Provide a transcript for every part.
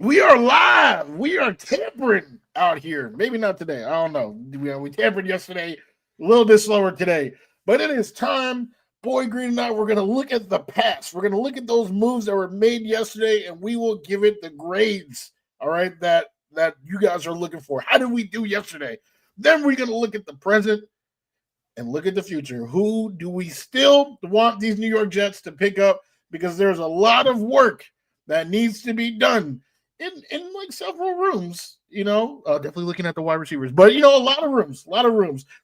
We are live. We are tampering out here. Maybe not today. I don't know. We tampered yesterday, a little bit slower today. But it is time, Boy Green and I, we're going to look at the past. We're going to look at those moves that were made yesterday, and we will give it the grades, all right, that you guys are looking for. How did we do yesterday? Then we're going to look at the present and look at the future. Who do we still want these New York Jets to pick up? Because there's a lot of work that needs to be done in like several rooms, definitely looking at the wide receivers, but a lot of rooms.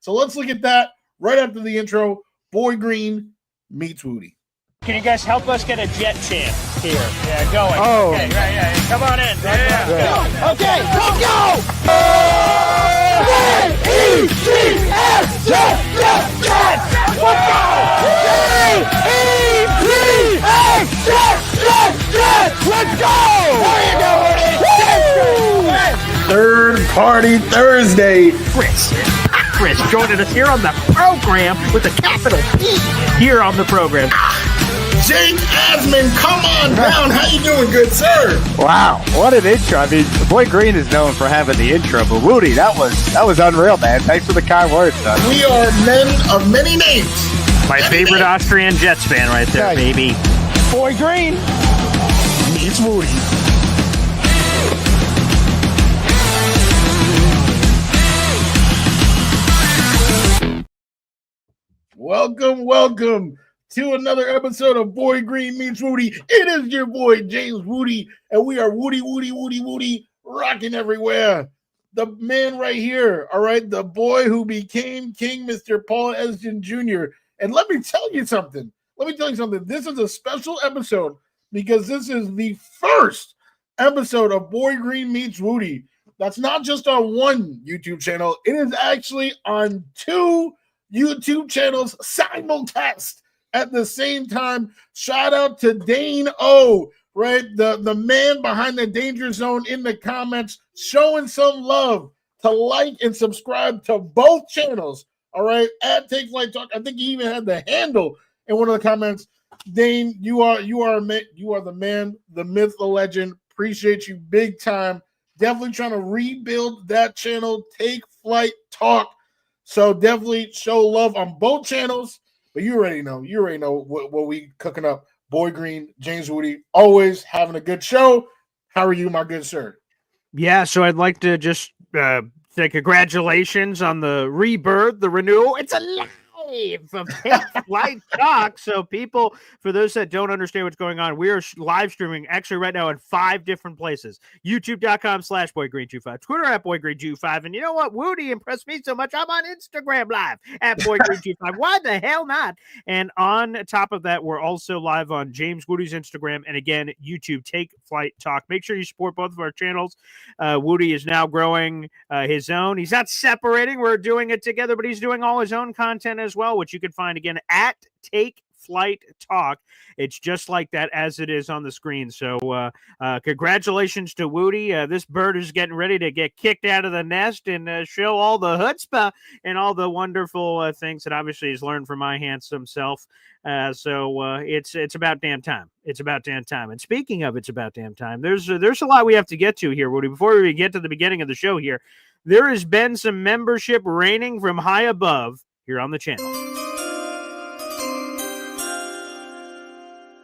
So let's look at that right after the intro. Boy Green meets Wudi. Can you guys help us get a Jet chant here? Yeah, going. Oh. Okay, right, yeah. Come on in. Yeah. Okay, let's go! J-E-T-S, Jets! Let's go! J-E-T-S, Jets! Let's go! There you go, Third Party Thursday. Chris joining us here on the program with a capital P here on the program. Jake Asman, come on down. How you doing, good sir? Wow, what an intro. I mean, Boy Green is known for having the intro, but Wudi, that was unreal, man. Thanks for the kind words, son. We are men of many names. My favorite Austrian Jets fan right there, Nice. baby. Boy Green Meets Wudi. Welcome to another episode of Boy Green Meets Wudi. It is your boy, James Wudi, and we are Wudi, rocking everywhere. The man right here, all right, the boy who became king, Mr. Paul Esden Jr. And let me tell you something. This is a special episode because this is the first episode of Boy Green Meets Wudi. That's not just on one YouTube channel. It is actually on two YouTube channels simulcast at the same time. Shout out to Dane O, right? The man behind the danger zone in the comments, showing some love to like and subscribe to both channels. All right, at Take Flight Talk. I think he even had the handle in one of the comments. Dane, you are the man, the myth, the legend. Appreciate you big time. Definitely trying to rebuild that channel, Take Flight Talk. So definitely show love on both channels. But you already know what we cooking up. Boy Green, James Wudi, always having a good show. How are you, my good sir? Yeah, so I'd like to just say congratulations on the rebirth, the renewal. It's alive of Take Flight Talk. So people, for those that don't understand what's going on, we are live streaming actually right now in 5 different places. YouTube.com/BoyGreen25, Twitter @BoyGreen25, and you know what? Wudi impressed me so much. I'm on Instagram live @BoyGreen25. Why the hell not? And on top of that, we're also live on James Woody's Instagram and again YouTube. Take Flight Talk. Make sure you support both of our channels. Wudi is now growing his own. He's not separating. We're doing it together, but he's doing all his own content as well, which you can find again at Take Flight Talk. It's just like that as it is on the screen. So congratulations to Wudi. This bird is getting ready to get kicked out of the nest and show all the chutzpah and all the wonderful things that obviously he's learned from my handsome self. So it's about damn time. It's about damn time. And speaking of it's about damn time, there's a lot we have to get to here, Wudi. Before we get to the beginning of the show here, there has been some membership raining from high above here on the channel.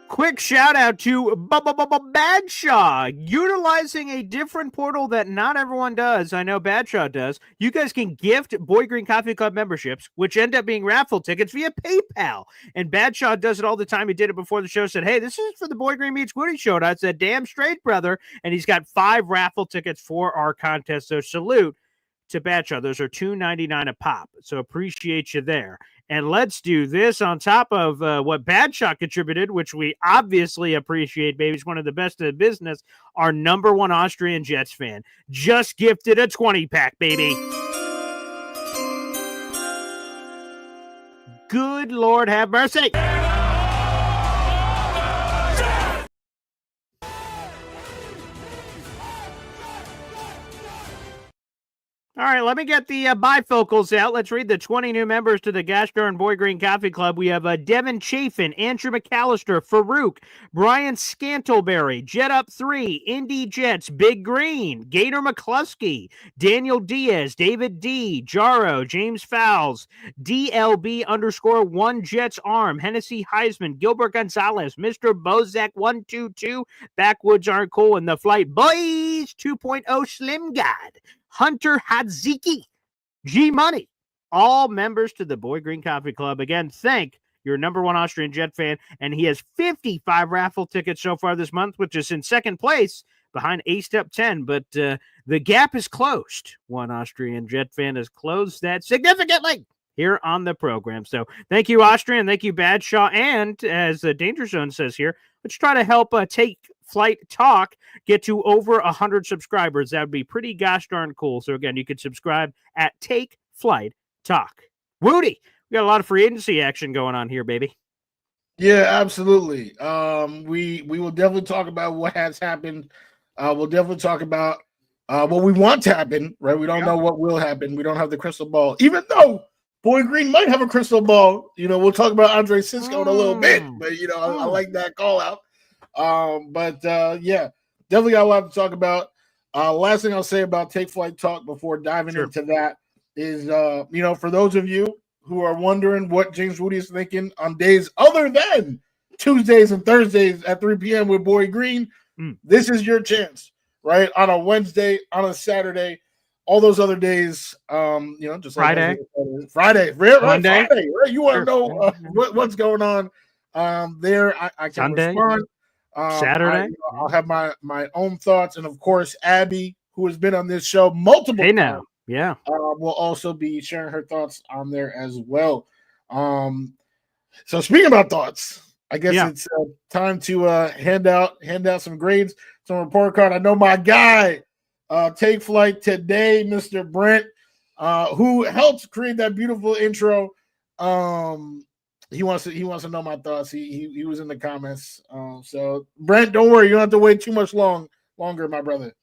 Quick shout out to Badshaw, utilizing a different portal that not everyone does. I know Badshaw does. You guys can gift Boy Green Coffee Club memberships, which end up being raffle tickets via PayPal. And Badshaw does it all the time. He did it before the show, said, hey, this is for the Boy Green Meets Wudi show. And I said, damn straight, brother. And he's got 5 raffle tickets for our contest. So salute to Badshaw. Those are $2.99 a pop. So appreciate you there. And let's do this on top of what Badshaw contributed, which we obviously appreciate, baby. He's one of the best in the business. Our number one Austrian Jets fan just gifted a 20-pack, baby. Good Lord have mercy. All right, let me get the bifocals out. Let's read the 20 new members to the Gosh Darn Boy Green Coffee Club. We have Devin Chafin, Andrew McAllister, Farouk, Brian Scantleberry, Jet Up 3, Indy Jets, Big Green, Gator McCluskey, Daniel Diaz, David D, Jaro, James Fowles, DLB_1 Jets Arm, Hennessy Heisman, Gilbert Gonzalez, Mr. Bozak 122, Backwoods Aren't Cool, and the Flight Boys 2.0 Slim God, Hunter Hadziki, G Money, all members to the Boy Green Coffee Club. Again, thank your number one Austrian Jet fan, and he has 55 raffle tickets so far this month, which is in second place behind A Step 10, but the gap is closed. One Austrian Jet fan has closed that significantly here on the program. So thank you, Austrian. Thank you, Badshaw. And as the Danger Zone says here, let's try to help Take Flight Talk get to over 100 subscribers. That would be pretty gosh darn cool. So again, you could subscribe at Take Flight Talk. Wudi, we got a lot of free agency action going on here, baby. Yeah, absolutely. We will definitely talk about what has happened. We'll definitely talk about what we want to happen, right? We don't know what will happen. We don't have the crystal ball, even though Boy Green might have a crystal ball. We'll talk about Andre Cisco in a little bit, but I like that call out. Yeah, definitely got a lot to talk about. Last thing I'll say about Take Flight Talk before diving into that is, for those of you who are wondering what James Wudi is thinking on days other than Tuesdays and Thursdays at 3 p.m. with Boy Green, this is your chance, right? On a Wednesday, on a Saturday, all those other days, just Friday, like Friday, right? Monday, Friday, right? You want to know what's going on there? I can Sunday, respond. Saturday, I'll have my own thoughts, and of course, Abby, who has been on this show multiple times, will also be sharing her thoughts on there as well. So speaking about thoughts, I guess it's time to hand out some grades, some report card. I know my guy, Take Flight today, Mr. Brent, who helped create that beautiful intro. He wants to know my thoughts. He was in the comments. So Brent, don't worry, you don't have to wait too much longer, my brother.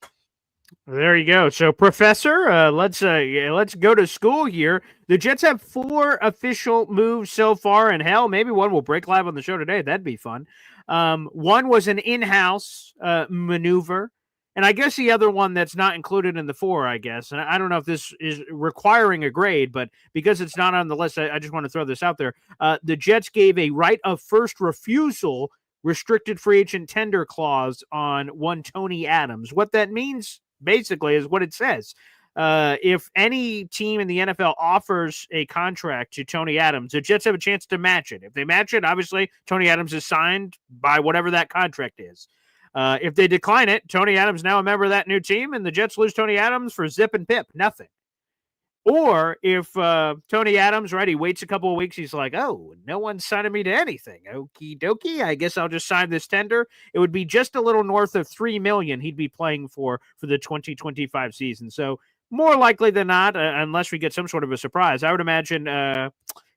There you go. So, Professor, let's go to school here. The Jets have 4 official moves so far, and hell, maybe one will break live on the show today. That'd be fun. One was an in-house maneuver, and I guess the other one that's not included in the 4, I guess. And I don't know if this is requiring a grade, but because it's not on the list, I just want to throw this out there. The Jets gave a right of first refusal restricted free agent tender clause on one Tony Adams. What that means basically is what it says. If any team in the NFL offers a contract to Tony Adams, the Jets have a chance to match it. If they match it, obviously Tony Adams is signed by whatever that contract is. If they decline it, Tony Adams now a member of that new team, and the Jets lose Tony Adams for zip and pip, nothing. Or if Tony Adams, he waits a couple of weeks, he's like, oh, no one's signing me to anything. Okie dokie, I guess I'll just sign this tender. It would be just a little north of $3 million he'd be playing for the 2025 season. So more likely than not, unless we get some sort of a surprise, I would imagine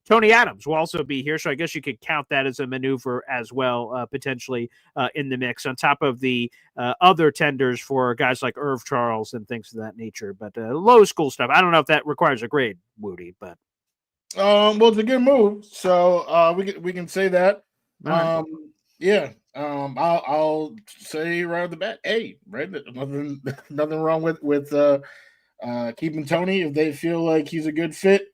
Tony Adams will also be here. So I guess you could count that as a maneuver as well, potentially in the mix, on top of the other tenders for guys like Irv Charles and things of that nature. But low school stuff. I don't know if that requires a grade, Woody, but well, it's a good move. So we can say that. Right. I'll say right off the bat, hey, right, nothing wrong with keeping Tony if they feel like he's a good fit.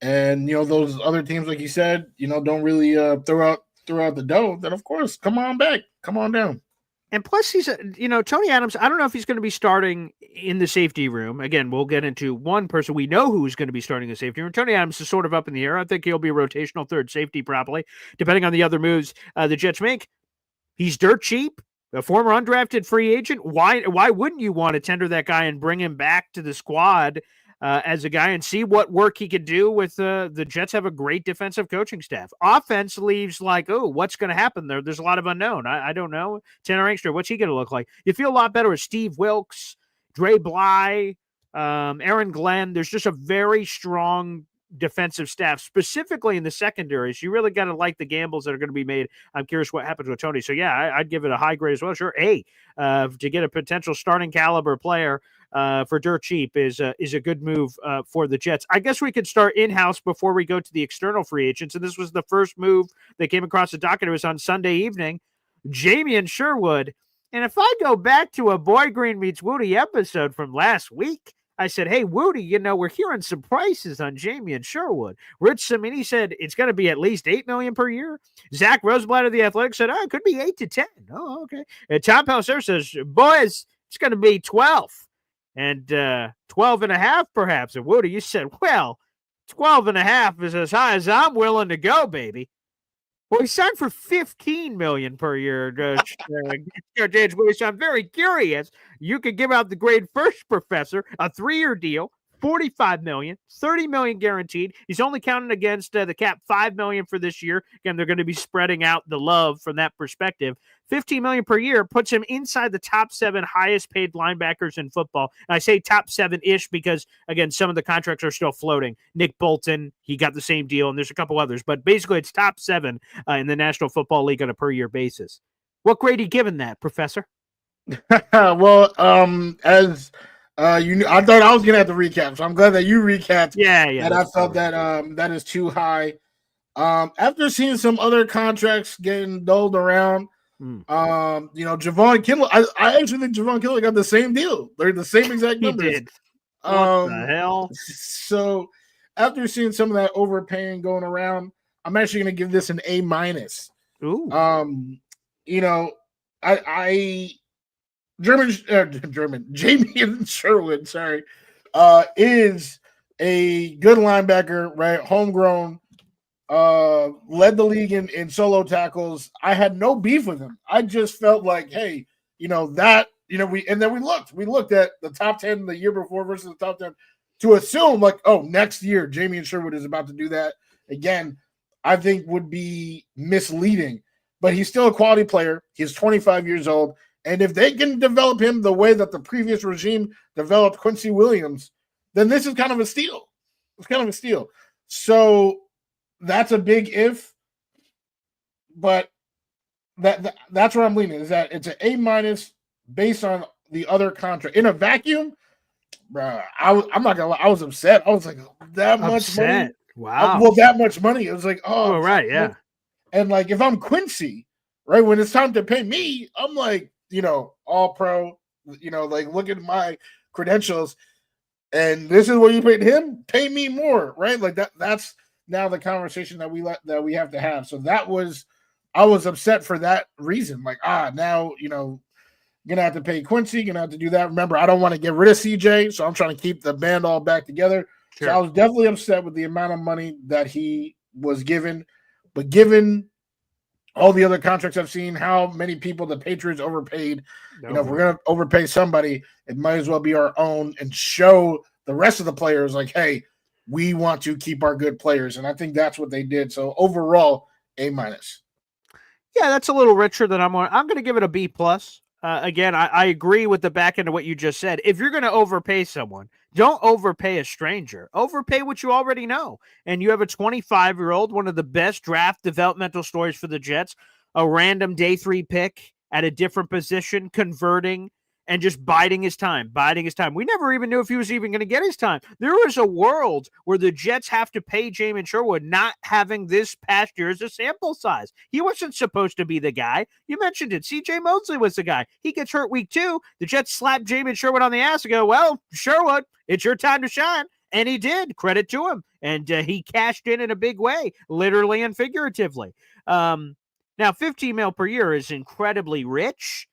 And those other teams, like you said, don't really throw out the dough. Then of course, come on back, come on down. And plus, he's Tony Adams. I don't know if he's going to be starting in the safety room. Again, we'll get into one person we know who's going to be starting the safety room. Tony Adams is sort of up in the air. I think he'll be a rotational third safety probably, depending on the other moves the Jets make. He's dirt cheap, a former undrafted free agent. Why wouldn't you want to tender that guy and bring him back to the squad as a guy and see what work he could do with the Jets? Have a great defensive coaching staff. Offense leaves like, oh, what's going to happen there? There's a lot of unknown. I don't know. Tanner Angster, what's he going to look like? You feel a lot better with Steve Wilkes, Dre Bly, Aaron Glenn. There's just a very strong defensive staff, specifically in the secondary. So you really got to like the gambles that are going to be made. I'm curious what happens with Tony. So yeah, I'd give it a high grade as well. Sure. To get a potential starting caliber player for dirt cheap is a good move for the Jets. I guess we could start in-house before we go to the external free agents, and this was the first move that came across the docket. It was on Sunday evening. Jamon Sherwood. And if I go back to a Boy Green Meets Wudi episode from last week, I said, hey, Wudi, we're hearing some prices on Jamon Sherwood. Rich Cimini said it's going to be at least $8 million per year. Zach Rosenblatt of The Athletic said, it could be 8 to 10. Oh, okay. And Tom Pelissero says, boys, it's going to be 12. And 12 and a half, perhaps. And Wudi, you said, well, 12 and a half is as high as I'm willing to go, baby. Well, he signed for $15 million per year. James Wudi, so I'm very curious. You could give out the grade first professor a 3-year deal, $45 million, $30 million guaranteed. He's only counting against the cap $5 million for this year. Again, they're going to be spreading out the love from that perspective. $15 million per year puts him inside the top 7 highest paid linebackers in football. And I say top 7-ish because, again, some of the contracts are still floating. Nick Bolton, he got the same deal, and there's a couple others. But basically, it's top 7 in the National Football League on a per-year basis. What grade are you giving that, Professor? Well, as you knew, I thought I was gonna have to recap, so I'm glad that you recapped. Yeah. And I felt that that is too high. After seeing some other contracts getting doled around, Javon Kinlaw, I actually think Javon Kinlaw got the same deal. They're the same exact numbers. He did. What the hell? So after seeing some of that overpaying going around, I'm actually gonna give this an A-. Ooh. Jamon Sherwood, is a good linebacker, right? Homegrown, led the league in solo tackles. I had no beef with him. I just felt like, hey, we looked at the top 10 the year before versus the top 10 to assume like, oh, next year Jamon Sherwood is about to do that again. I think would be misleading, but he's still a quality player. He's 25 years old. And if they can develop him the way that the previous regime developed Quincy Williams, then this is kind of a steal. It's kind of a steal. So that's a big if, but that's where I'm leaning, is that it's an A- based on the other contract. In a vacuum, bro, I'm not gonna lie, I was upset. I was like, that much money. Wow. Well, that much money. It was like, oh right, yeah. And like, if I'm Quincy, right, when it's time to pay me, I'm like, all pro, like, look at my credentials, and this is what you paid him, pay me more, right? Like that's now the conversation that we have to have. So I was upset for that reason. Like, now, gonna have to pay Quincy, gonna have to do that. Remember, I don't want to get rid of CJ, so I'm trying to keep the band all back together. Sure. So I was definitely upset with the amount of money that he was given, but given all the other contracts I've seen, how many people the Patriots overpaid. If we're going to overpay somebody, it might as well be our own and show the rest of the players like, hey, we want to keep our good players. And I think that's what they did. So overall, A-. Yeah, that's a little richer than I'm going to give it a B+. Again, I agree with the back end of what you just said. If you're going to overpay someone, don't overpay a stranger. Overpay what you already know. And you have a 25-year-old, one of the best draft developmental stories for the Jets, a random day 3 pick at a different position, converting, and just biding his time. We never even knew if he was even going to get his time. There was a world where the Jets have to pay Jamon Sherwood, not having this past year as a sample size. He wasn't supposed to be the guy. You mentioned it. C.J. Mosley was the guy. He gets hurt week 2. The Jets slap Jamon Sherwood on the ass and go, well, Sherwood, it's your time to shine. And he did. Credit to him. And he cashed in a big way, literally and figuratively. Now, $15 million per year is incredibly rich.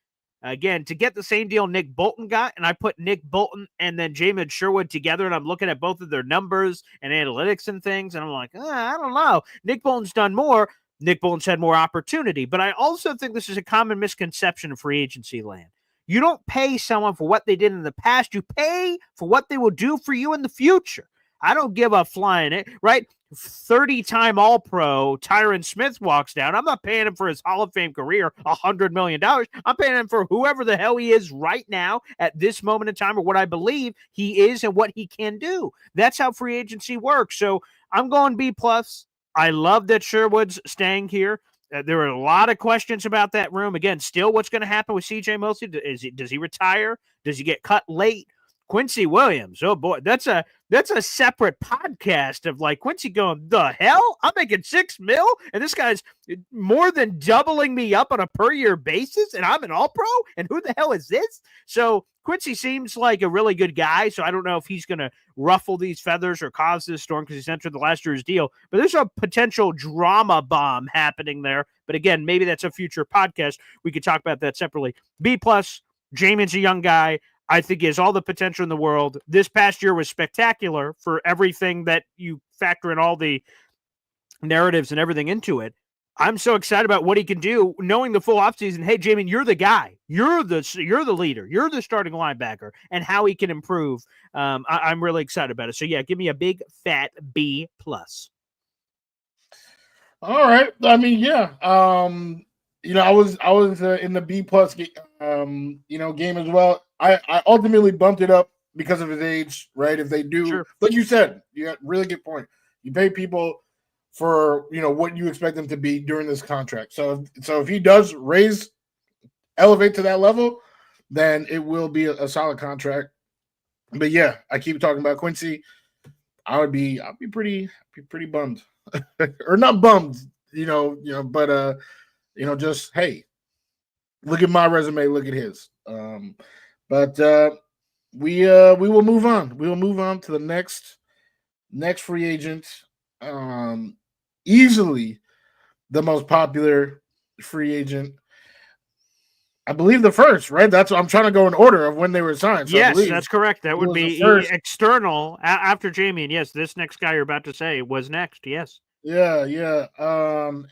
Again, to get the same deal Nick Bolton got, and I put Nick Bolton and then Jamon Sherwood together, and I'm looking at both of their numbers and analytics and things, and I'm like, I don't know. Nick Bolton's done more. Nick Bolton's had more opportunity. But I also think this is a common misconception of free agency land. You don't pay someone for what they did in the past. You pay for what they will do for you in the future. I don't give a flying it, right? 30-time All-Pro Tyron Smith walks down. I'm not paying him for his Hall of Fame career, $100 million. I'm paying him for whoever the hell he is right now at this moment in time, or what I believe he is and what he can do. That's how free agency works. So I'm going B+. I love that Sherwood's staying here. There are a lot of questions about that room. Again, still what's going to happen with C.J. Mosley? Does he retire? Does he get cut late? Quincy Williams. Oh boy, that's a separate podcast of like Quincy going, the hell? I'm making $6 million, and this guy's more than doubling me up on a per year basis, and I'm an all pro. And who the hell is this? So Quincy seems like a really good guy. So I don't know if he's going to ruffle these feathers or cause this storm because he's entered the last year's deal. But there's a potential drama bomb happening there. But again, maybe that's a future podcast. We could talk about that separately. B+. Jamon's a young guy. I think he has all the potential in the world. This past year was spectacular for everything that you factor in all the narratives and everything into it. I'm so excited about what he can do, knowing the full offseason. Hey, Jamon, you're the guy. You're the leader. You're the starting linebacker, and how he can improve. I'm really excited about it. So yeah, give me a big fat B+. All right. I mean, yeah. I was in the B+ game as well. I ultimately bumped it up because of his age, right? If they do, sure. Like you said, you got really good point. You pay people for what you expect them to be during this contract. So if he does elevate to that level, then it will be a solid contract. But yeah, I keep talking about Quincy. I'd be pretty bummed, or not bummed, but just hey, look at my resume, look at his. But we will move on. We will move on to the next free agent. Easily the most popular free agent. I believe the first, right? That's what I'm trying to go in order of when they were signed. So yes, that's correct. That would be external after Jamon. Yes, this next guy you're about to say was next. Yes. Yeah. All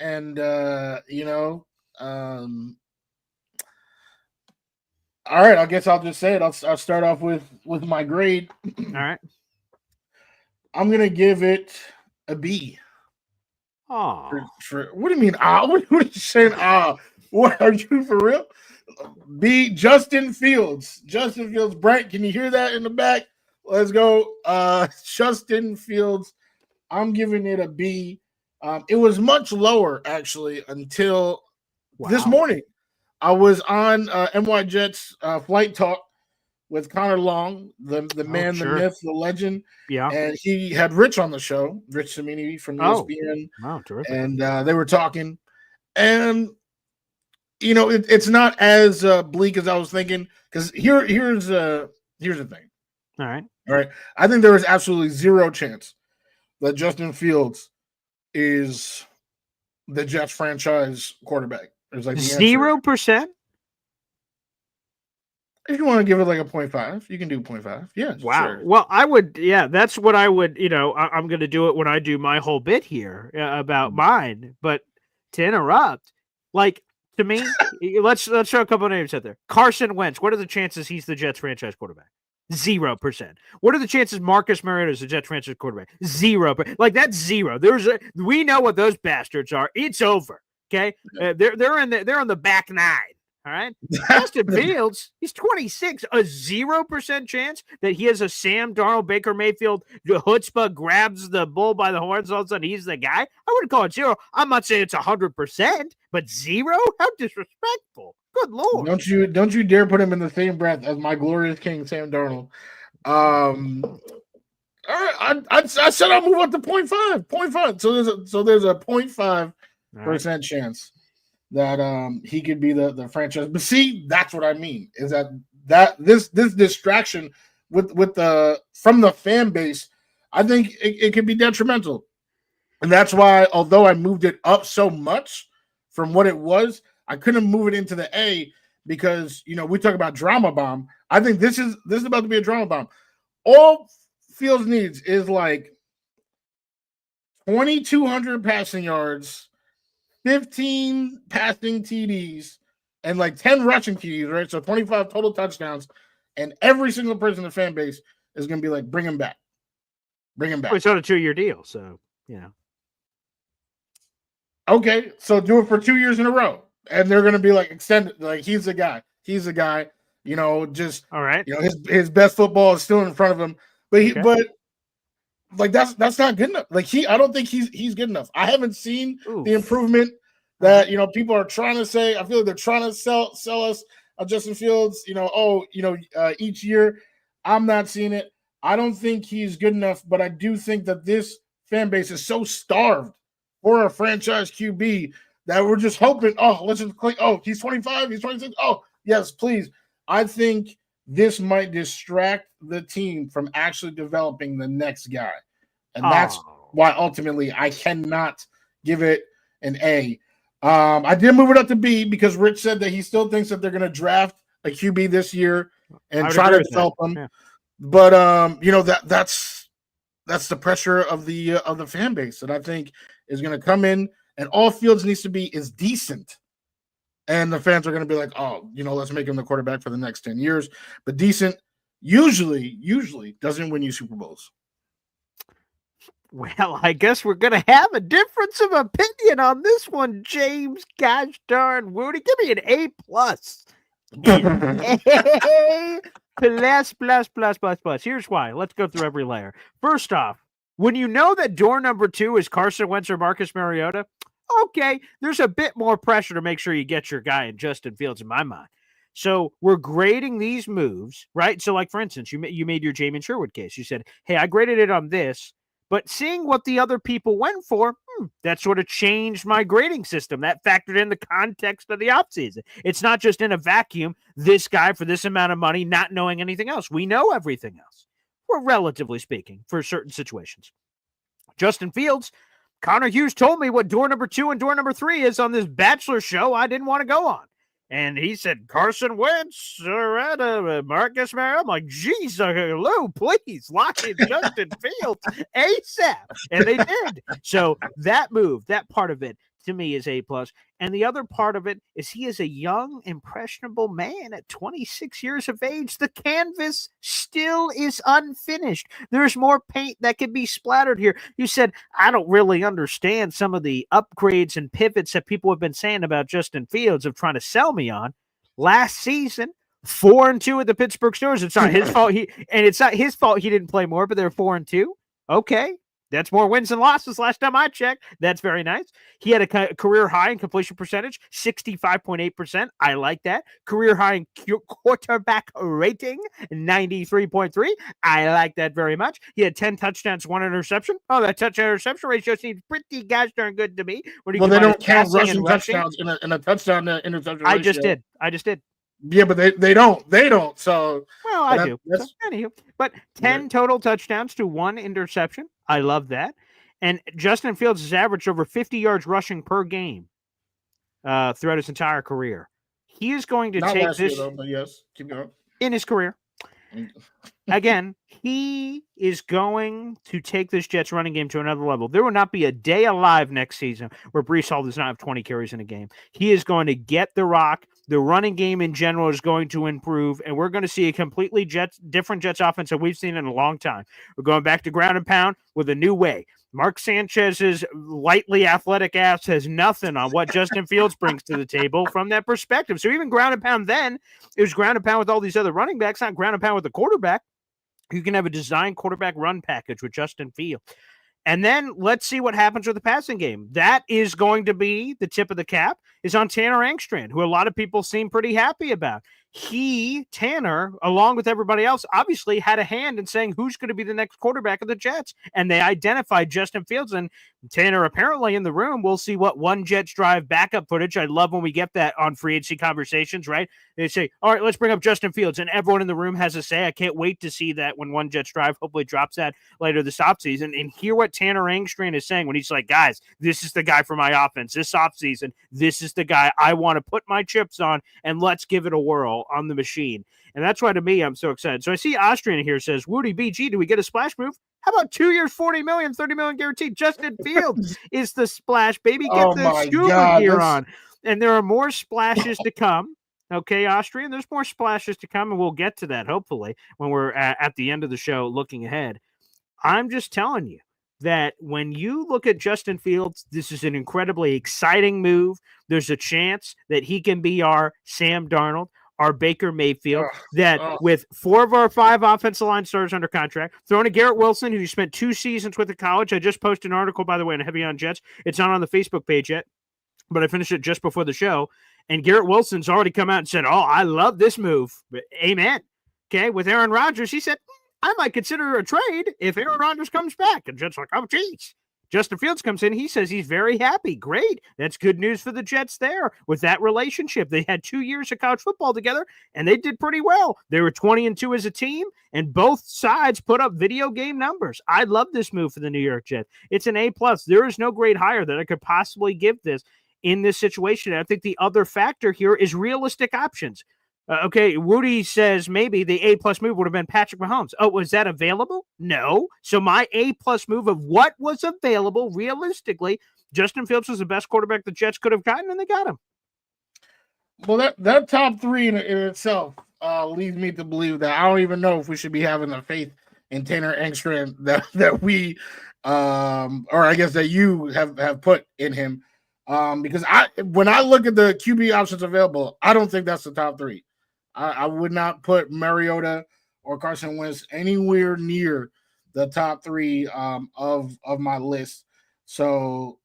right, I guess I'll just say it. I'll start off with my grade. All right. I'm gonna give it a B. Oh, for what do you mean? What are you saying? What are you for real? B. Justin Fields. Justin Fields. Brent, can you hear that in the back? Let's go. Justin Fields. I'm giving it a B. It was much lower actually until this morning. I was on NY Jets Flight Talk with Connor Long, the man, sure. the myth, the legend. Yeah. And he had Rich on the show, Rich Cimini from ESPN. Wow, terrific. And they were talking. And, it's not as bleak as I was thinking. Because here's the thing. All right. I think there is absolutely zero chance that Justin Fields is the Jets franchise quarterback. There's like 0%. If you want to give it like a 0.5, you can do 0.5. Yeah. Wow. Sure. Well, I would. Yeah, that's what I would. I'm going to do it when I do my whole bit here about mine. But to interrupt, like to me, let's throw a couple of names out there. Carson Wentz. What are the chances he's the Jets franchise quarterback? 0%. What are the chances Marcus Mariota is the Jets franchise quarterback? 0%. Like that's zero. We know what those bastards are. It's over. Okay, they're on the back nine. All right, Justin Fields, he's 26. A 0% chance that he has a Sam Darnold, Baker Mayfield, chutzpah grabs the bull by the horns. All of a sudden, he's the guy. I wouldn't call it 0. I'm not saying it's 100%, but 0. How disrespectful! Good lord! Don't you dare put him in the same breath as my glorious king, Sam Darnold. All right, I said I'll move up to 0.5. 0.5. So there's a 0.5% chance that he could be the franchise. But see, that's what I mean, is that this distraction with the from the fan base, I think it could be detrimental. And that's why, although I moved it up so much from what it was, I couldn't move it into the A because we talk about drama bomb. I think this is about to be a drama bomb. All Fields needs is like 2,200 passing yards, 15 passing TDs, and like 10 rushing TDs, right? So 25 total touchdowns, and every single person in the fan base is going to be like, bring him back. Bring him back. It's on a 2-year deal, so, Okay, so do it for 2 years in a row. And they're going to be like, extended, like, he's the guy. He's the guy, just, all right. His best football is still in front of him. But like that's not good enough. Like I don't think he's good enough. I haven't seen the improvement that people are trying to say. I feel like they're trying to sell us Justin Fields. Each year. I'm not seeing it. I don't think he's good enough, but I do think that this fan base is so starved for a franchise QB that we're just hoping, let's just click. Oh, he's 25, he's 26. Oh, yes, please. I think this might distract the team from actually developing the next guy. And that's why ultimately I cannot give it an A. I did move it up to B because Rich said that he still thinks that they're going to draft a QB this year and try to develop him. Yeah. But that's the pressure of the fan base that I think is going to come in, and all Fields needs to be is decent. And the fans are going to be like, let's make him the quarterback for the next 10 years. But decent usually doesn't win you Super Bowls. Well, I guess we're going to have a difference of opinion on this one, James. Gosh darn Wudi. Give me an A+. Plus. Here's why. Let's go through every layer. First off, when you know that door number 2 is Carson Wentz or Marcus Mariota, okay, there's a bit more pressure to make sure you get your guy in Justin Fields in my mind. So we're grading these moves, right? So like, for instance, you made your Jamon Sherwood case. You said, hey, I graded it on this, but seeing what the other people went for, that sort of changed my grading system. That factored in the context of the offseason. It's not just in a vacuum, this guy for this amount of money, not knowing anything else. We know everything else. Well, relatively speaking, for certain situations. Justin Fields, Connor Hughes told me what door number 2 and door number 3 is on this Bachelor show I didn't want to go on. And he said, Carson Wentz, Marcus Mariota. I'm like, geez, Lou, please lock in Justin Fields ASAP. And they did. So that move, that part of it, to me is A+. And the other part of it is he is a young, impressionable man at 26 years of age. The canvas still is unfinished. There's more paint that can be splattered here. You said, I don't really understand some of the upgrades and pivots that people have been saying about Justin Fields of trying to sell me on. Last season, 4-2 at the Pittsburgh Steelers. It's not his fault. It's not his fault he didn't play more, but they're 4-2. Okay. That's more wins than losses last time I checked. That's very nice. He had a career high in completion percentage, 65.8%. I like that. Career high in quarterback rating, 93.3. I like that very much. He had 10 touchdowns, 1 interception. Oh, that touchdown-interception ratio seems pretty gosh darn good to me. They don't count rushing touchdowns in a touchdown-interception ratio. I just did. Yeah, but they don't. So I do. So, anywho, but 10 total touchdowns to 1 interception. I love that. And Justin Fields has averaged over 50 yards rushing per game throughout his entire career. He is going to take this year, though, but yes, keep going. In his career. Again, he is going to take this Jets running game to another level. There will not be a day alive next season where Breece Hall does not have 20 carries in a game. He is going to get the rock. The running game in general is going to improve, and we're going to see a completely different Jets offense that we've seen in a long time. We're going back to ground and pound with a new way. Mark Sanchez's lightly athletic ass has nothing on what Justin Fields brings to the table from that perspective. So even ground and pound then, it was ground and pound with all these other running backs, not ground and pound with the quarterback. You can have a designed quarterback run package with Justin Fields. And then let's see what happens with the passing game. That is going to be the tip of the cap is on Tanner Engstrand, who a lot of people seem pretty happy about. Tanner, along with everybody else, obviously had a hand in saying who's going to be the next quarterback of the Jets. And they identified Justin Fields. And Tanner apparently in the room. We'll see what One Jets Drive backup footage. I love when we get that on free agency conversations, right? They say, all right, let's bring up Justin Fields. And everyone in the room has a say. I can't wait to see that when One Jets Drive hopefully drops that later this offseason. And hear what Tanner Engstrand is saying when he's like, guys, this is the guy for my offense. This offseason, this is the guy I want to put my chips on, and let's give it a whirl on the machine. And that's why, to me, I'm so excited. So I see Austrian here says, Wudi BG, do we get a splash move? How about 2 years, $40 million, $30 million guaranteed? Justin Fields is the splash, baby. Get the scuba gear on. And there are more splashes to come. Okay, Austrian, there's more splashes to come, and we'll get to that, hopefully, when we're at the end of the show looking ahead. I'm just telling you that when you look at Justin Fields, this is an incredibly exciting move. There's a chance that he can be our Sam Darnold, our Baker Mayfield, with 4 of our 5 offensive line starters under contract, throwing to Garrett Wilson, who spent 2 seasons with the college. I just posted an article, by the way, on Heavy on Jets. It's not on the Facebook page yet, but I finished it just before the show. And Garrett Wilson's already come out and said, I love this move. But amen. Okay, with Aaron Rodgers, he said, I might consider a trade if Aaron Rodgers comes back. And Jets like, oh, geez. Justin Fields comes in. He says he's very happy. Great. That's good news for the Jets there with that relationship. They had 2 years of college football together, and they did pretty well. They were 20-2 as a team, and both sides put up video game numbers. I love this move for the New York Jets. It's an A+. There is no grade higher that I could possibly give this in this situation. And I think the other factor here is realistic options. Okay, Wudi says maybe the A+ move would have been Patrick Mahomes. Oh, was that available? No. So my A+ move of what was available realistically, Justin Fields was the best quarterback the Jets could have gotten, and they got him. Well, that top three in itself leads me to believe that I don't even know if we should be having the faith in Tanner Engstrand that we, or I guess that you have put in him. Because when I look at the QB options available, I don't think that's the top three. I would not put Mariota or Carson Wentz anywhere near the top three of my list. So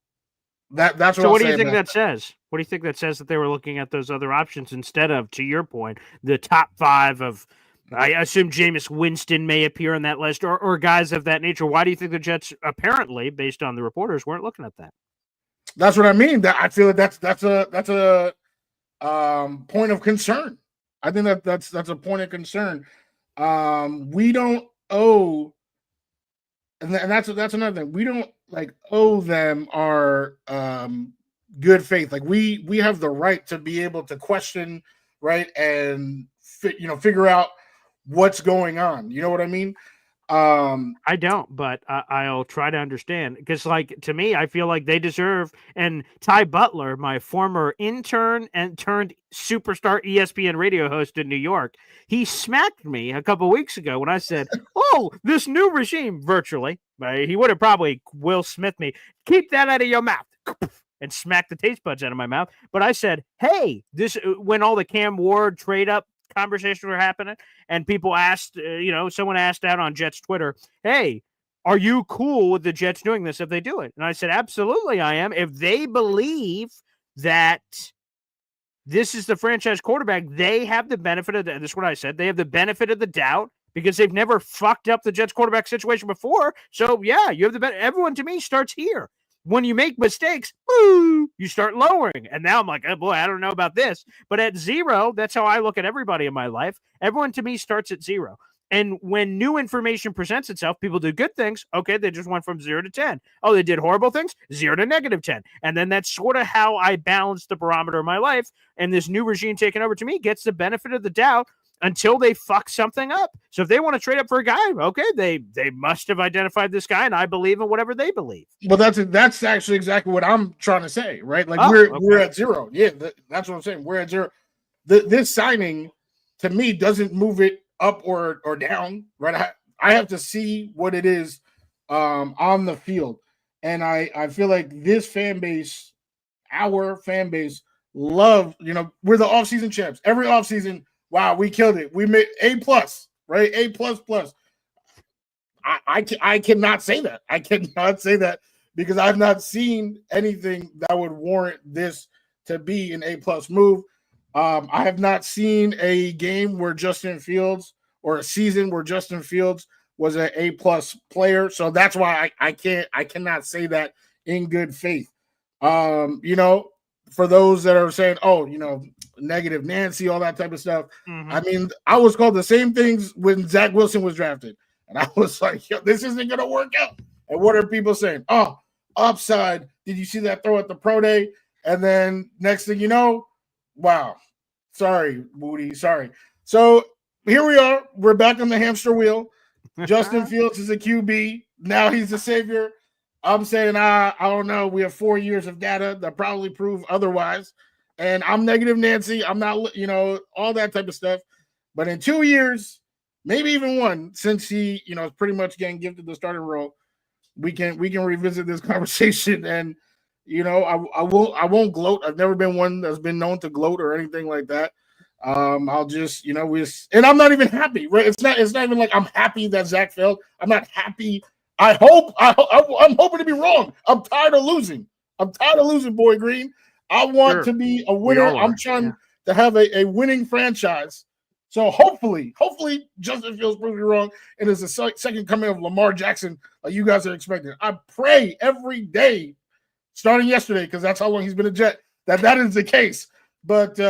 that's what. So what do you think that says? What do you think that says that they were looking at those other options instead of, to your point, the top five of? I assume Jameis Winston may appear on that list, or guys of that nature. Why do you think the Jets, apparently, based on the reporters, weren't looking at that? That's what I mean. That I feel like that's a point of concern. I think that's a point of concern. We don't owe, and that's another thing. We don't owe them our good faith. Like we have the right to be able to question, right, and figure out what's going on. You know what I mean? I don't, but I'll try to understand because, to me, I feel like they deserve. And Ty Butler, my former intern and turned superstar ESPN radio host in New York, he smacked me a couple weeks ago when I said, "Oh, this new regime," virtually. He would have probably Will Smith me. Keep that out of your mouth. And smack the taste buds out of my mouth. But I said, hey, this when all the Cam Ward trade up conversations were happening, and people asked, someone asked out on Jets Twitter, hey, are you cool with the Jets doing this if they do it? And I said, absolutely, I am. If they believe that this is the franchise quarterback, they have the benefit of this is what I said. They have the benefit of the doubt because they've never fucked up the Jets quarterback situation before. So yeah, you have the benefit. Everyone to me starts here. When you make mistakes, you start lowering. And now I'm like, oh boy, I don't know about this. But at 0, that's how I look at everybody in my life. Everyone to me starts at 0. And when new information presents itself, people do good things. Okay, they just went from 0 to 10. Oh, they did horrible things, 0 to -10. And then that's sort of how I balance the barometer of my life. And this new regime taking over to me gets the benefit of the doubt until they fuck something up. So if they want to trade up for a guy, okay, they must have identified this guy, and I believe in whatever they believe. Well, that's actually exactly what I'm trying to say, right? We're at 0. Yeah, that's what I'm saying. We're at 0. This signing, to me, doesn't move it up or down, right? I have to see what it is on the field. And I feel like this fan base, our fan base, love, we're the offseason champs. Every offseason, wow, we killed it. We made A+, right? A++. I cannot say that. I cannot say that because I've not seen anything that would warrant this to be an A+ move. I have not seen a game where Justin Fields or a season where Justin Fields was an A+ player. So that's why I cannot say that in good faith. For those that are saying, oh, negative Nancy, all that type of stuff. Mm-hmm. I mean, I was called the same things when Zach Wilson was drafted. And I was like, yo, this isn't going to work out. And what are people saying? Oh, upside. Did you see that throw at the pro day? And then next thing you know, wow. Sorry, Wudi. Sorry. So here we are. We're back on the hamster wheel. Justin Fields is a QB. Now he's the savior. I'm saying, I don't know. We have 4 years of data that probably prove otherwise. And I'm negative Nancy. I'm not, all that type of stuff. But in 2 years, maybe even 1, since he, is pretty much getting gifted the starting role, we can revisit this conversation. And, I won't gloat. I've never been one that's been known to gloat or anything like that. I'll just, and I'm not even happy, right? It's not even like I'm happy that Zach failed. I'm not happy. I'm hoping to be wrong. I'm tired of losing. Boy Green. I want to be a winner. I'm trying to have a winning franchise. So hopefully Justin Fields proves me wrong, and it's the second coming of Lamar Jackson like you guys are expecting. I pray every day, starting yesterday, because that's how long he's been a Jet, that is the case. But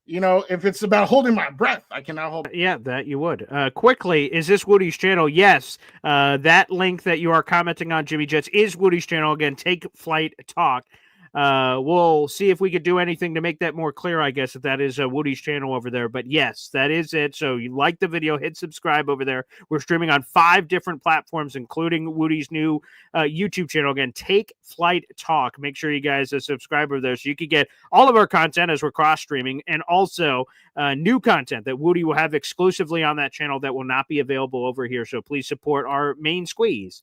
if it's about holding my breath, I cannot hold. Yeah, that you would. Quickly, is this Woody's channel? Yes. That link that you are commenting on, Jimmy Jets, is Woody's channel. Again, Take Flight Talk. We'll see if we could do anything to make that more clear, I guess, if that is Woody's channel over there. But yes, that is it. So you like the video, hit subscribe over there. We're streaming on 5 different platforms, including Woody's new YouTube channel. Again, Take Flight Talk. Make sure you guys subscribe over there so you can get all of our content as we're cross-streaming, and also new content that Woody will have exclusively on that channel that will not be available over here. So please support our main squeeze,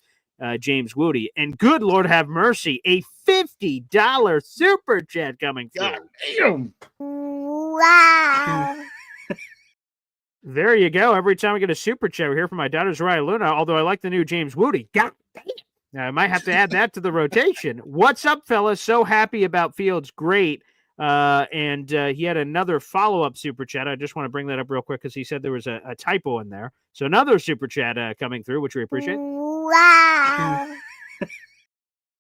James Wudi. And good Lord have mercy, a $50 super chat coming through. God damn. Wow. There you go. Every time we get a super chat, we hear from my daughter, Zariah Luna, although I like the new James Wudi. God damn. I might have to add that to the rotation. What's up, fellas? So happy about Fields. Great. And he had another follow-up super chat. I just want to bring that up real quick because he said there was a typo in there. So another super chat coming through, which we appreciate. Wow.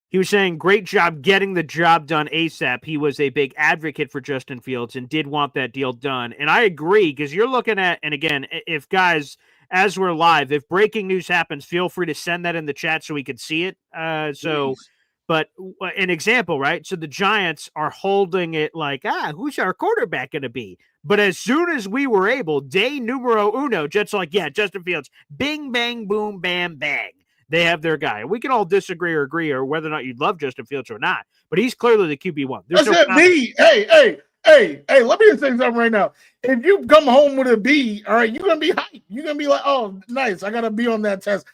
He was saying, great job getting the job done ASAP. He was a big advocate for Justin Fields and did want that deal done. And I agree, because you're looking at, and again, if guys, as we're live, if breaking news happens, feel free to send that in the chat so we can see it. But an example, right? So the Giants are holding it like, who's our quarterback going to be? But as soon as we were able, day numero uno, Jets are like, yeah, Justin Fields, bing, bang, boom, bam, bang. They have their guy. We can all disagree or agree or whether or not you love Justin Fields or not, but he's clearly the QB1. That's it, B. Hey, let me just say something right now. If you come home with a B, all right, you're going to be hyped. You're going to be like, oh, nice, I got a B on that test.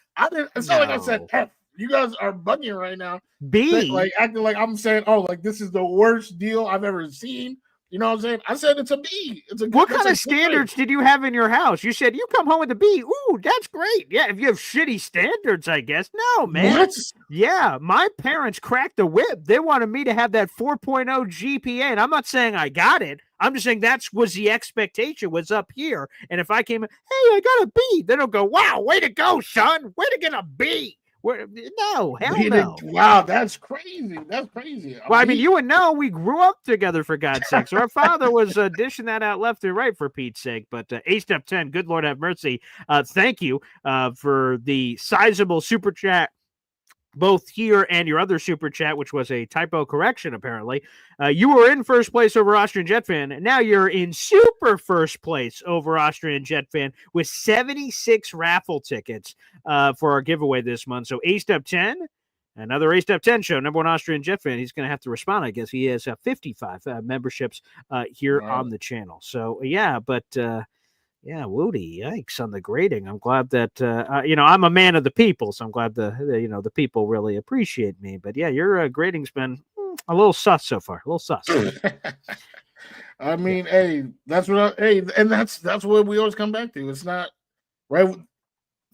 It's not like I said F. You guys are bugging right now. B. Like acting like I'm saying, oh, like this is the worst deal I've ever seen. You know what I'm saying? I said it's a B. It's a good, what kind of standards did you have in your house? You said you come home with a B. Ooh, that's great. Yeah, if you have shitty standards, I guess. No, man. What? Yeah, my parents cracked the whip. They wanted me to have that 4.0 GPA, and I'm not saying I got it. I'm just saying that was the expectation was up here. And if I came in, hey, I got a B, then they'll go, wow, way to go, son. Way to get a B. No, hell no. Wow, that's crazy. That's crazy. Well, I mean, you would know we grew up together, for God's sake. So our father was dishing that out left and right, for Pete's sake. But A-Step 10, good Lord have mercy. Thank you for the sizable super chat, both here and your other super chat, which was a typo correction, apparently. You were in first place over Austrian Jet Fan. Now you're in super first place over Austrian Jet Fan with 76 raffle tickets for our giveaway this month. So A-Step 10, another A-Step 10 show, number 1 Austrian Jet Fan. He's going to have to respond, I guess. He has 55 memberships here on the channel. So, yeah, but... yeah, Wudi, yikes on the grading. I'm glad that, I'm a man of the people, so I'm glad the people really appreciate me. But yeah, your grading's been a little sus so far, a little sus. I mean, hey, that's what we always come back to. It's not, right?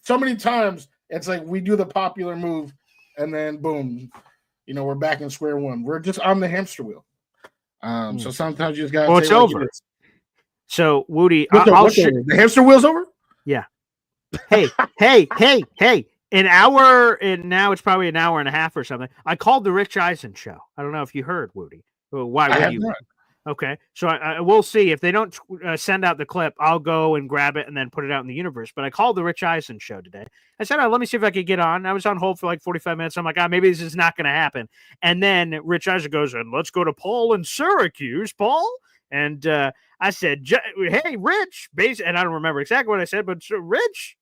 So many times it's like we do the popular move and then boom, we're back in square one. We're just on the hamster wheel. So sometimes you just got to it's over. So, Wudi, the hamster wheel's over? Yeah. Hey. Now it's probably an hour and a half or something. I called the Rich Eisen show. I don't know if you heard, Wudi. Why would you? Not. Okay. So I we'll see. If they don't send out the clip, I'll go and grab it and then put it out in the universe. But I called the Rich Eisen show today. I said, let me see if I could get on. I was on hold for like 45 minutes. I'm like, maybe this is not going to happen. And then Rich Eisen goes, and let's go to Paul in Syracuse, Paul. And I said, hey, Rich, and I don't remember exactly what I said, but Rich,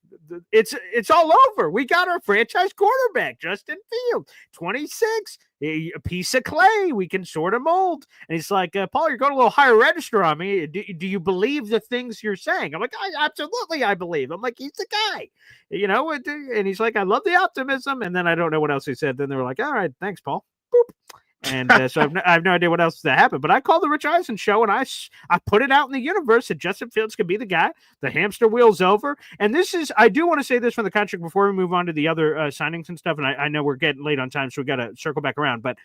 it's all over. We got our franchise quarterback, Justin Fields, 26, a piece of clay. We can sort of mold. And he's like, Paul, you're going a little higher register on me. Do you believe the things you're saying? I'm like, absolutely, I believe. I'm like, he's the guy, and he's like, I love the optimism. And then I don't know what else he said. Then they were like, all right, thanks, Paul. Boop. And so I have no idea what else that happened. But I called the Rich Eisen show, and I put it out in the universe that Justin Fields could be the guy. The hamster wheel's over. And I do want to say this from the contract before we move on to the other signings and stuff. And I know we're getting late on time, so we got to circle back around. But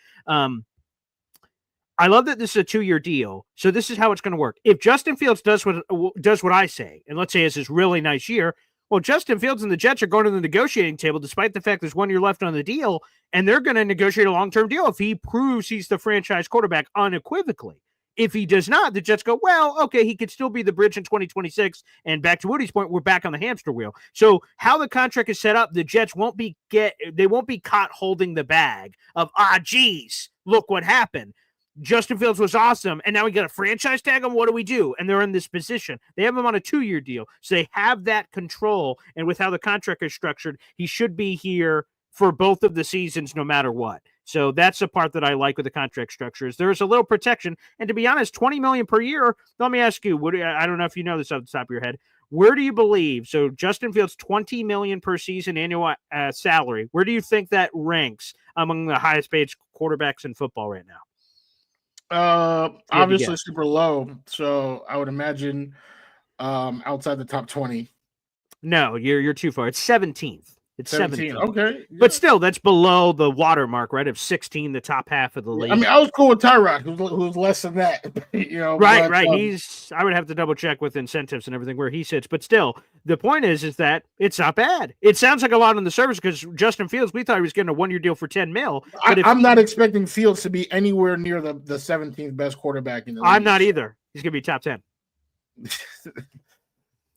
I love that this is a 2-year deal. So this is how it's going to work. If Justin Fields does what I say, and let's say it's this really nice year, well, Justin Fields and the Jets are going to the negotiating table, despite the fact there's 1 year left on the deal, and they're going to negotiate a long-term deal if he proves he's the franchise quarterback unequivocally. If he does not, the Jets go, well, okay, he could still be the bridge in 2026. And back to Woody's point, we're back on the hamster wheel. So how the contract is set up, the Jets won't be caught holding the bag of, geez, look what happened. Justin Fields was awesome, and now we got a franchise tag on. What do we do? And they're in this position. They have him on a 2-year deal, so they have that control. And with how the contract is structured, he should be here for both of the seasons, no matter what. So that's the part that I like with the contract structures. There's a little protection, and to be honest, $20 million per year. Let me ask you, I don't know if you know this off the top of your head. Where do you believe? So Justin Fields, $20 million per season annual salary. Where do you think that ranks among the highest paid quarterbacks in football right now? Obviously super low. So I would imagine outside the top 20. No, you're too far. It's 17th. It's 17. Okay. Yeah. But still, that's below the watermark, right? Of 16, the top half of the league. I mean, I was cool with Tyrod, who's less than that. Right. I would have to double check with incentives and everything where he sits. But still, the point is that it's not bad. It sounds like a lot on the surface because Justin Fields, we thought he was getting a 1-year deal for $10 million. I'm not expecting Fields to be anywhere near the 17th best quarterback in the league. I'm not either. He's going to be top 10.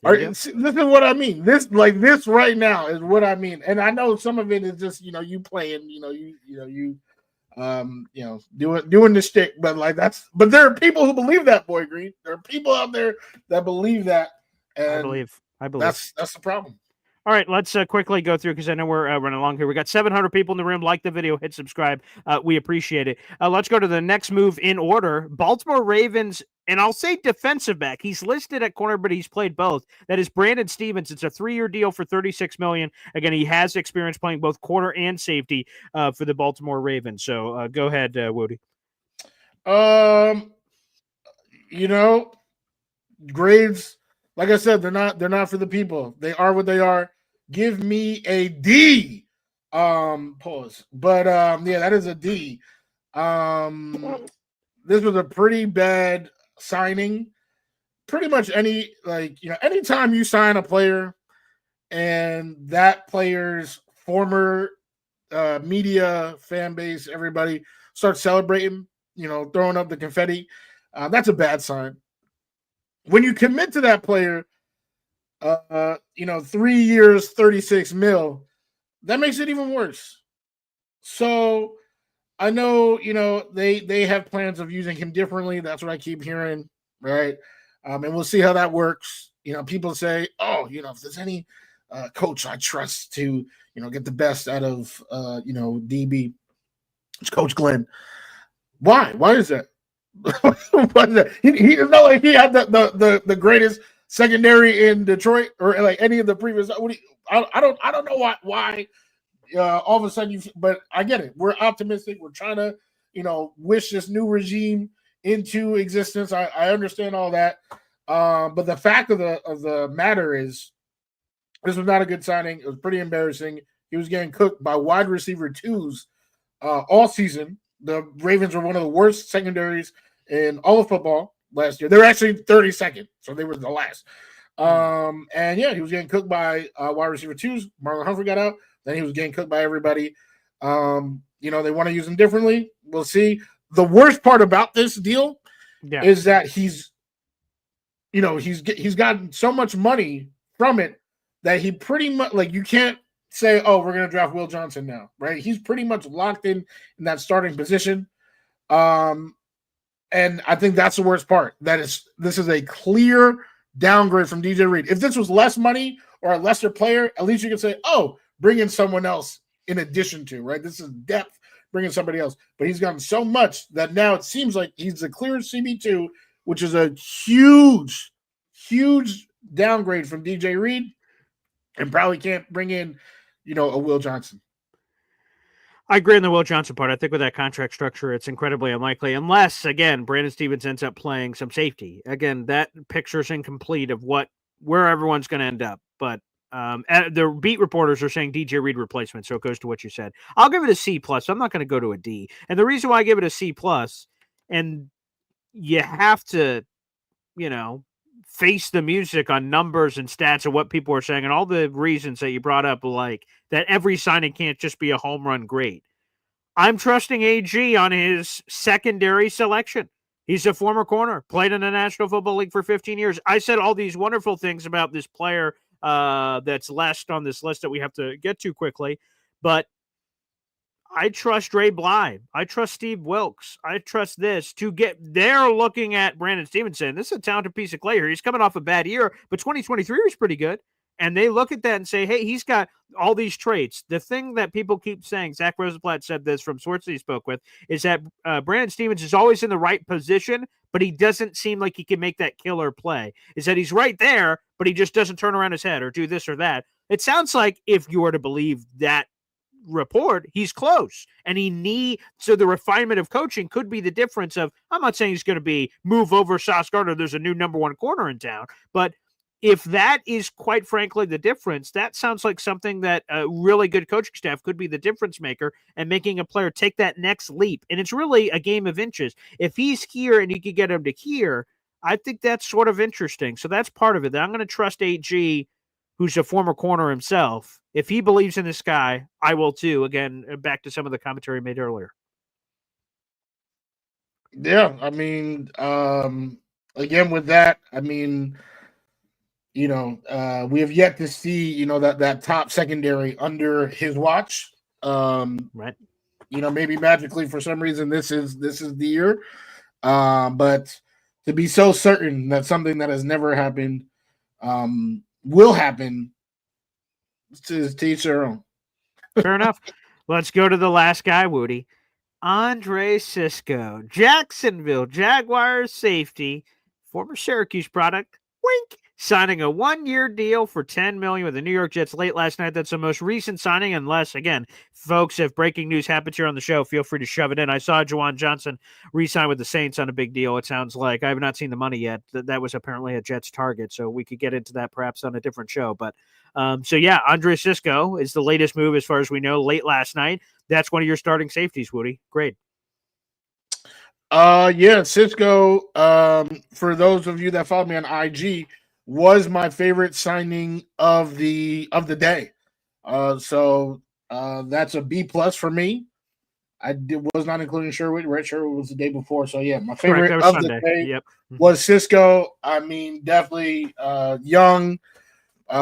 This is what I mean. This right now is what I mean, and I know some of it is just you playing, doing the shtick, but there are people who believe that, Boy Green. There are people out there that believe that, and I believe that's the problem. All right, let's quickly go through because I know we're running along here. We got 700 people in the room. Like the video, hit subscribe. We appreciate it. Let's go to the next move in order. Baltimore Ravens, and I'll say defensive back. He's listed at corner, but he's played both. That is Brandon Stevens. It's a 3-year deal for $36 million. Again, he has experience playing both corner and safety for the Baltimore Ravens. So go ahead, Woody. Grades. Like I said, they're not for the people. They are what they are. Give me a D. Pause. But that is a D. This was a pretty bad signing. Pretty much anytime you sign a player and that player's former media, fan base, everybody starts celebrating, throwing up the confetti, that's a bad sign. When you commit to that player, 3 years, $36 million, that makes it even worse. So I know, they have plans of using him differently. That's what I keep hearing, right? And we'll see how that works. People say, if there's any coach I trust to, get the best out of, DB, it's Coach Glenn. Why? Why is that? He not like he had the greatest secondary in Detroit or like any of the previous. I don't know why all of a sudden but I get it. We're optimistic. We're trying to wish this new regime into existence. I understand all that, but the fact of the matter is this was not a good signing. It was pretty embarrassing. He was getting cooked by wide receiver twos all season. The Ravens were one of the worst secondaries in all of football last year. They were actually 32nd, so they were the last. He was getting cooked by wide receiver twos. Marlon Humphrey got out. Then he was getting cooked by everybody. They want to use him differently. We'll see. The worst part about this deal is that he's gotten so much money from it that he pretty much you can't say, we're going to draft Will Johnson now, right? He's pretty much locked in that starting position. And I think that's the worst part. This is a clear downgrade from DJ Reed. If this was less money or a lesser player, at least you can say, bring in someone else in addition to, right? This is depth, bring in somebody else. But he's gotten so much that now it seems like he's the clear CB2, which is a huge, huge downgrade from DJ Reed, and probably can't bring in, a Will Johnson. I agree on the Will Johnson part. I think with that contract structure, it's incredibly unlikely, unless, again, Brandon Stevens ends up playing some safety. Again, that picture's incomplete of where everyone's going to end up. But the beat reporters are saying DJ Reed replacement, so it goes to what you said. I'll give it a C+. I'm not going to go to a D. And the reason why I give it a C+, And you have to, face the music on numbers and stats of what people are saying and all the reasons that you brought up, like that every signing can't just be a home run great. I'm trusting AG on his secondary selection. He's a former corner, played in the National Football League for 15 years. I said all these wonderful things about this player that's last on this list that we have to get to quickly, but I trust Ray Bly. I trust Steve Wilkes. I trust this to get. They're looking at Brandon Stevenson. This is a talented piece of clay here. He's coming off a bad year, but 2023 was pretty good. And they look at that and say, hey, he's got all these traits. The thing that people keep saying, Zach Rosenblatt said this from sources he spoke with, is that Brandon Stevens is always in the right position, but he doesn't seem like he can make that killer play. Is that he's right there, but he just doesn't turn around his head or do this or that. It sounds like, if you were to believe that report, he's close, and so the refinement of coaching could be the difference of, I'm not saying he's going to be move over Sauce Gardner, there's a new number one corner in town, but if that is quite frankly the difference, that sounds like something that a really good coaching staff could be the difference maker and making a player take that next leap. And it's really a game of inches. If he's here and you could get him to here, I think that's sort of interesting. So that's part of it. I'm going to trust AG, who's a former corner himself. If he believes in this guy, I will too. Again, back to some of the commentary made earlier. Yeah, I mean, again with that, I mean, we have yet to see, that top secondary under his watch. Right. Maybe magically for some reason this is the year. But to be so certain that something that has never happened will happen, to each their own. Fair enough. Let's go to the last guy, Wudi. Andre Cisco, Jacksonville Jaguars safety, former Syracuse product, wink, signing a 1-year deal for $10 million with the New York Jets late last night. That's the most recent signing, unless, again, folks, if breaking news happens here on the show, feel free to shove it in. I saw Juwan Johnson re-sign with the Saints on a big deal, it sounds like. I have not seen the money yet. That was apparently a Jets target, so we could get into that perhaps on a different show. But Andre Cisco is the latest move as far as we know, late last night. That's one of your starting safeties, Woody. Great. Cisco, for those of you that follow me on IG, was my favorite signing of the day. So that's a B+ for me. Was not including Sherwood. Right, Sherwood was the day before. So yeah, my favorite of Sunday. The day was Cisco. I mean, definitely young,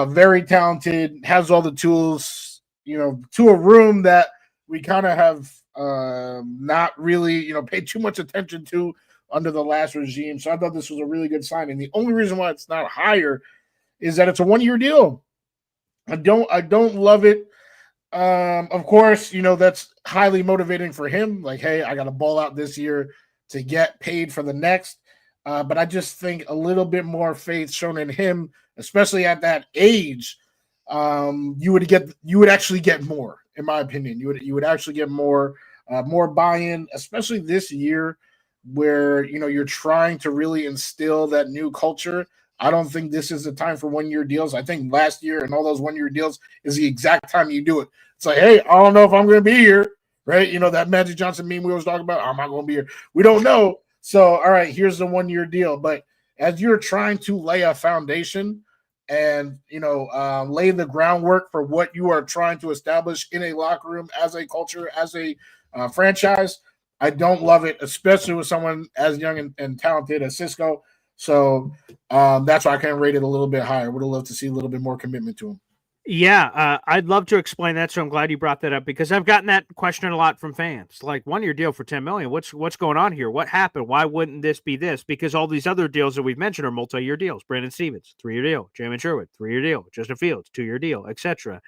very talented, has all the tools, to a room that we kind of have not really, paid too much attention to under the last regime. So I thought this was a really good signing. The only reason why it's not higher is that it's a 1-year deal. I don't love it. Of course, that's highly motivating for him. Like, hey, I got to ball out this year to get paid for the next. But I just think a little bit more faith shown in him, especially at that age. You would actually get more, in my opinion. You would actually get more buy-in, especially this year where you're trying to really instill that new culture. I don't think this is the time for 1-year deals. I think last year and all those 1-year deals is the exact time you do it. It's like, hey, I don't know if I'm going to be here, right? That Magic Johnson meme we was talking about, I'm not going to be here. We don't know. So, all right, here's the 1-year deal. But as you're trying to lay a foundation and, lay the groundwork for what you are trying to establish in a locker room, as a culture, as a franchise, I don't love it, especially with someone as young and talented as Cisco. So that's why I kind of rate it a little bit higher. Would have loved to see a little bit more commitment to him. Yeah, I'd love to explain that. So I'm glad you brought that up, because I've gotten that question a lot from fans. Like, 1-year deal for $10 million. What's going on here? What happened? Why wouldn't this be this? Because all these other deals that we've mentioned are multi-year deals. Brandon Stevens, 3-year deal. Jamon Sherwood, 3-year deal. Justin Fields, 2-year deal, etc.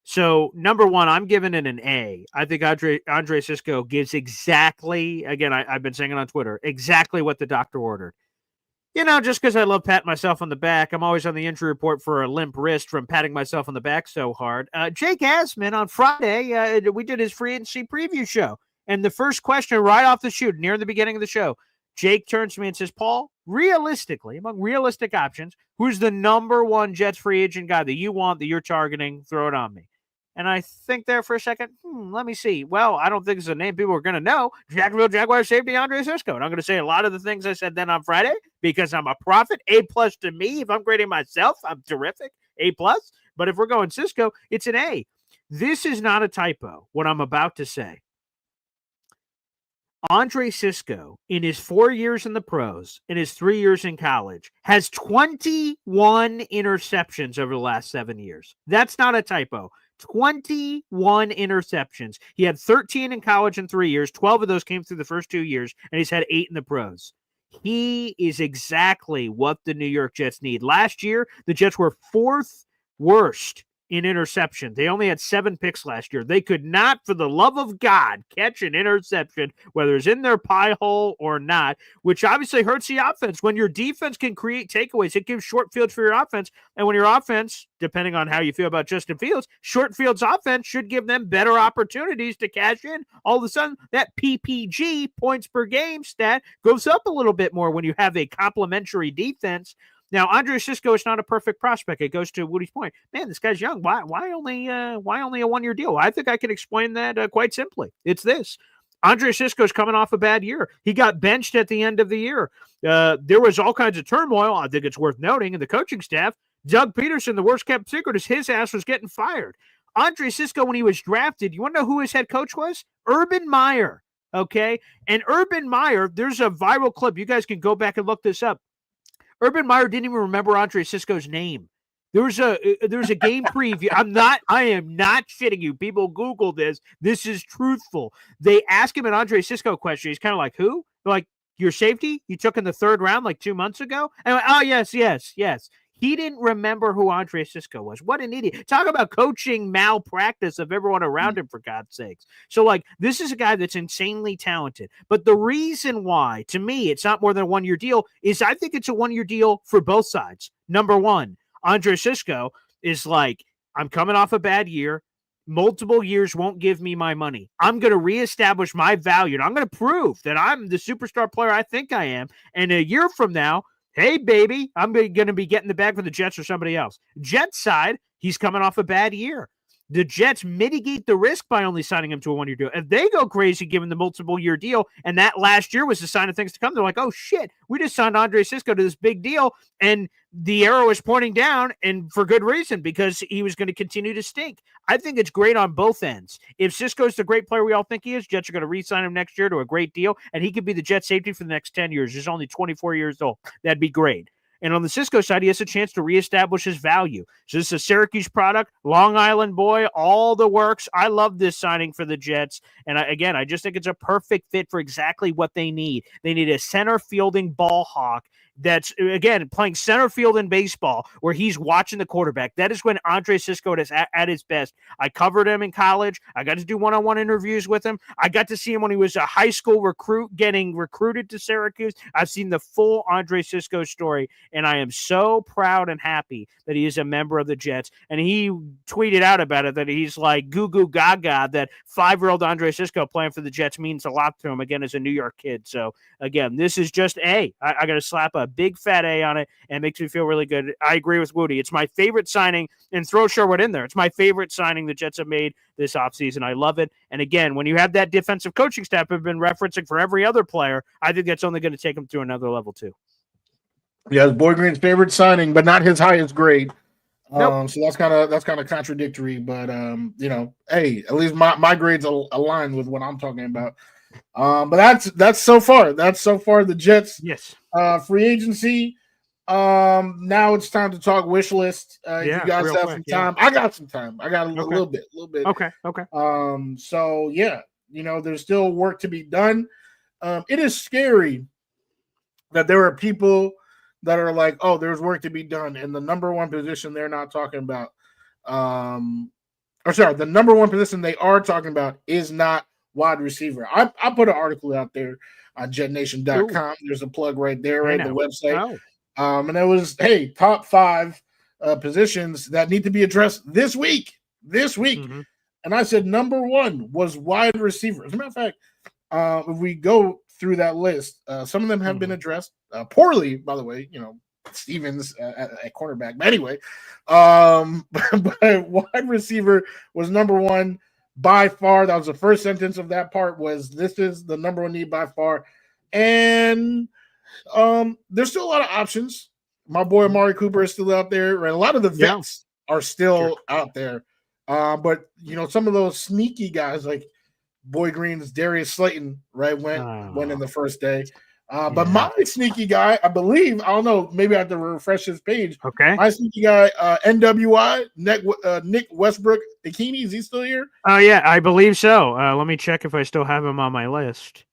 So, number one, I'm giving it an A. I think Andre Cisco gives exactly, again, I've been saying it on Twitter, exactly what the doctor ordered. Just because I love patting myself on the back, I'm always on the injury report for a limp wrist from patting myself on the back so hard. Jake Asman on Friday, we did his free agency preview show. And the first question right off the chute, near the beginning of the show, Jake turns to me and says, Paul, realistically, among realistic options, who's the number one Jets free agent guy that you want, that you're targeting? Throw it on me. And I think there for a second, let me see. Well, I don't think it's a name people are going to know. Jacksonville Jaguars safety Andre Cisco. And I'm going to say a lot of the things I said then on Friday because I'm a prophet. A+ to me. If I'm grading myself, I'm terrific. A+. But if we're going Cisco, it's an A. This is not a typo, what I'm about to say. Andre Cisco, in his 4 years in the pros, in his 3 years in college, has 21 interceptions over the last 7 years. That's not a typo. 21 interceptions. He had 13 in college in 3 years. 12 of those came through the first 2 years, and he's had 8 in the pros. He is exactly what the New York Jets need. Last year, the Jets were 4th worst in interception. They only had 7 picks last year. They could not, for the love of God, catch an interception, whether it's in their pie hole or not, which obviously hurts the offense. When your defense can create takeaways, it gives short fields for your offense. And when your offense, depending on how you feel about Justin Fields, short fields offense should give them better opportunities to cash in. All of a sudden, that PPG, points per game stat, goes up a little bit more when you have a complementary defense. Now, Andre Cisco is not a perfect prospect. It goes to Woody's point. Man, this guy's young. Why only a 1-year deal? I think I can explain that quite simply. It's this. Andre Cisco is coming off a bad year. He got benched at the end of the year. There was all kinds of turmoil. I think it's worth noting in the coaching staff. Doug Peterson, the worst kept secret is his ass was getting fired. Andre Cisco, when he was drafted, you want to know who his head coach was? Urban Meyer. Okay? And Urban Meyer, there's a viral clip. You guys can go back and look this up. Urban Meyer didn't even remember Andre Cisco's name. There was a game preview. I am not shitting you. People Google this. This is truthful. They ask him an Andre Cisco question. He's kind of like, who? They're like, your safety you took in the 3rd round like 2 months ago? And went, oh, yes. He didn't remember who Andre Cisco was. What an idiot. Talk about coaching malpractice of everyone around him, for God's sakes. So, this is a guy that's insanely talented. But the reason why, to me, it's not more than a 1-year deal is I think it's a 1-year deal for both sides. Number one, Andre Cisco is like, I'm coming off a bad year. Multiple years won't give me my money. I'm going to reestablish my value, and I'm going to prove that I'm the superstar player I think I am. And a year from now, hey, baby, I'm going to be getting the bag for the Jets or somebody else. Jets side, he's coming off a bad year. The Jets mitigate the risk by only signing him to a 1-year deal. If they go crazy giving the multiple-year deal, and that last year was the sign of things to come, they're like, oh, shit, we just signed Andre Cisco to this big deal, and the arrow is pointing down, and for good reason, because he was going to continue to stink. I think it's great on both ends. If Cisco's the great player we all think he is, Jets are going to re-sign him next year to a great deal, and he could be the Jet safety for the next 10 years. He's only 24 years old. That'd be great. And on the Cisco side, he has a chance to reestablish his value. So this is a Syracuse product, Long Island boy, all the works. I love this signing for the Jets. And I just think it's a perfect fit for exactly what they need. They need a center fielding ball hawk that's, again, playing center field in baseball where he's watching the quarterback. That is when Andre Cisco is at his best. I covered him in college. I got to do one-on-one interviews with him. I got to see him when he was a high school recruit getting recruited to Syracuse. I've seen the full Andre Cisco story, and I am so proud and happy that he is a member of the Jets. And he tweeted out about it that he's like goo goo gaga that 5-year-old Andre Cisco playing for the Jets means a lot to him, again, as a New York kid. So, again, this is just I got to slap a big fat A on it, and it makes me feel really good. I agree with Woody. It's my favorite signing, and throw Sherwood in there. It's my favorite signing the Jets have made this offseason. I love it. And again, when you have that defensive coaching staff I've been referencing for every other player, I think that's only going to take them to another level too. Yeah, it's Boy Green's favorite signing, but not his highest grade. Nope. So that's kind of contradictory. But hey, at least my grades align with what I'm talking about. But that's so far. That's so far the Jets. Yes. Free agency. Now it's time to talk wish list. If you guys have some time. I got some time. I got a little bit. Okay. So yeah, there's still work to be done. It is scary that there are people that are like, oh, there's work to be done, and the number one position they're not talking about. The number one position they are talking about is not wide receiver. I put an article out there on jetnation.com. There's a plug right there, right? The website. And it was, hey, top 5 positions that need to be addressed this week. Mm-hmm. And I said number 1 was wide receiver. As a matter of fact, if we go through that list, some of them have been addressed poorly, by the way, Stevens at cornerback. But anyway, but wide receiver was number one by far. That was the first sentence of that part was this is the number one need by far. And there's still a lot of options. My boy Amari Cooper is still out there, right? A lot of the vets are still out there. But some of those sneaky guys like Boy Green's Darius Slayton, right, went in the first day. But my sneaky guy, I believe, I don't know, maybe I have to refresh his page. Okay. My sneaky guy, NWI, Nick Westbrook Ikini, is he still here? Oh, yeah, I believe so. Let me check if I still have him on my list.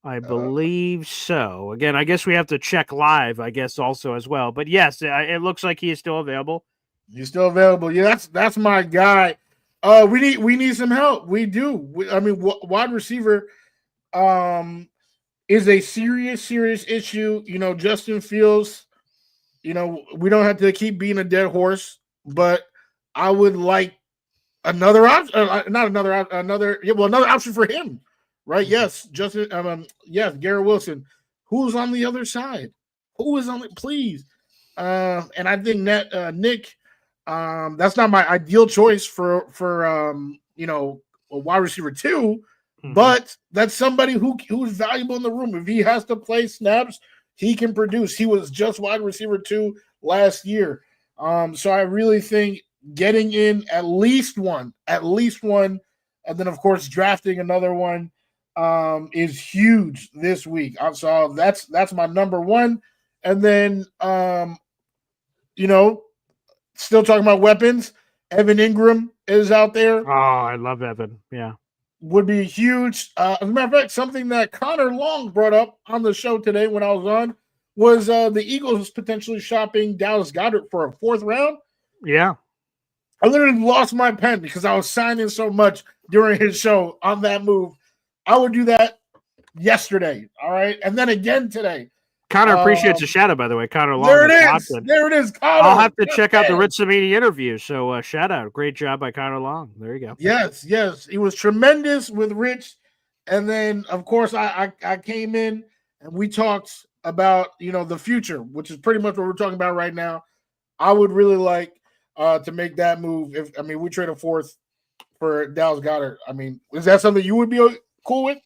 I believe so. Again, I guess we have to check live, I guess, also as well. But yes, it looks like he is still available. He's still available. Yeah, that's my guy. We need some help. We do. Wide receiver is a serious issue. Justin Fields, we don't have to keep being a dead horse, but I would like another option, another option for him, right? Yes, Justin, Garrett Wilson. Who's on the other side? Who is on it? Please. And I think that Nick, that's not my ideal choice for a wide receiver 2. But that's somebody who's valuable in the room. If he has to play snaps, he can produce. He was just wide receiver 2 last year. So I really think getting in at least one, and then of course drafting another one is huge this week. So that's my number one. And then still talking about weapons, Evan Ingram is out there. Oh, I love Evan. Yeah. Would be huge. As a matter of fact, something that Connor Long brought up on the show today when I was on was the Eagles potentially shopping Dallas Goedert for a 4th round. Yeah. I literally lost my pen because I was signing so much during his show on that move. I would do that yesterday. All right. And then again today. Connor appreciates a shout out, by the way. Connor Long. There it is. Connor. I'll have to check out the Ritz Samini interview. So shout out. Great job by Connor Long. There you go. Yes. He was tremendous with Rich. And then, of course, I came in and we talked about, the future, which is pretty much what we're talking about right now. I would really like to make that move. We trade a 4th for Dallas Goedert. Is that something you would be cool with?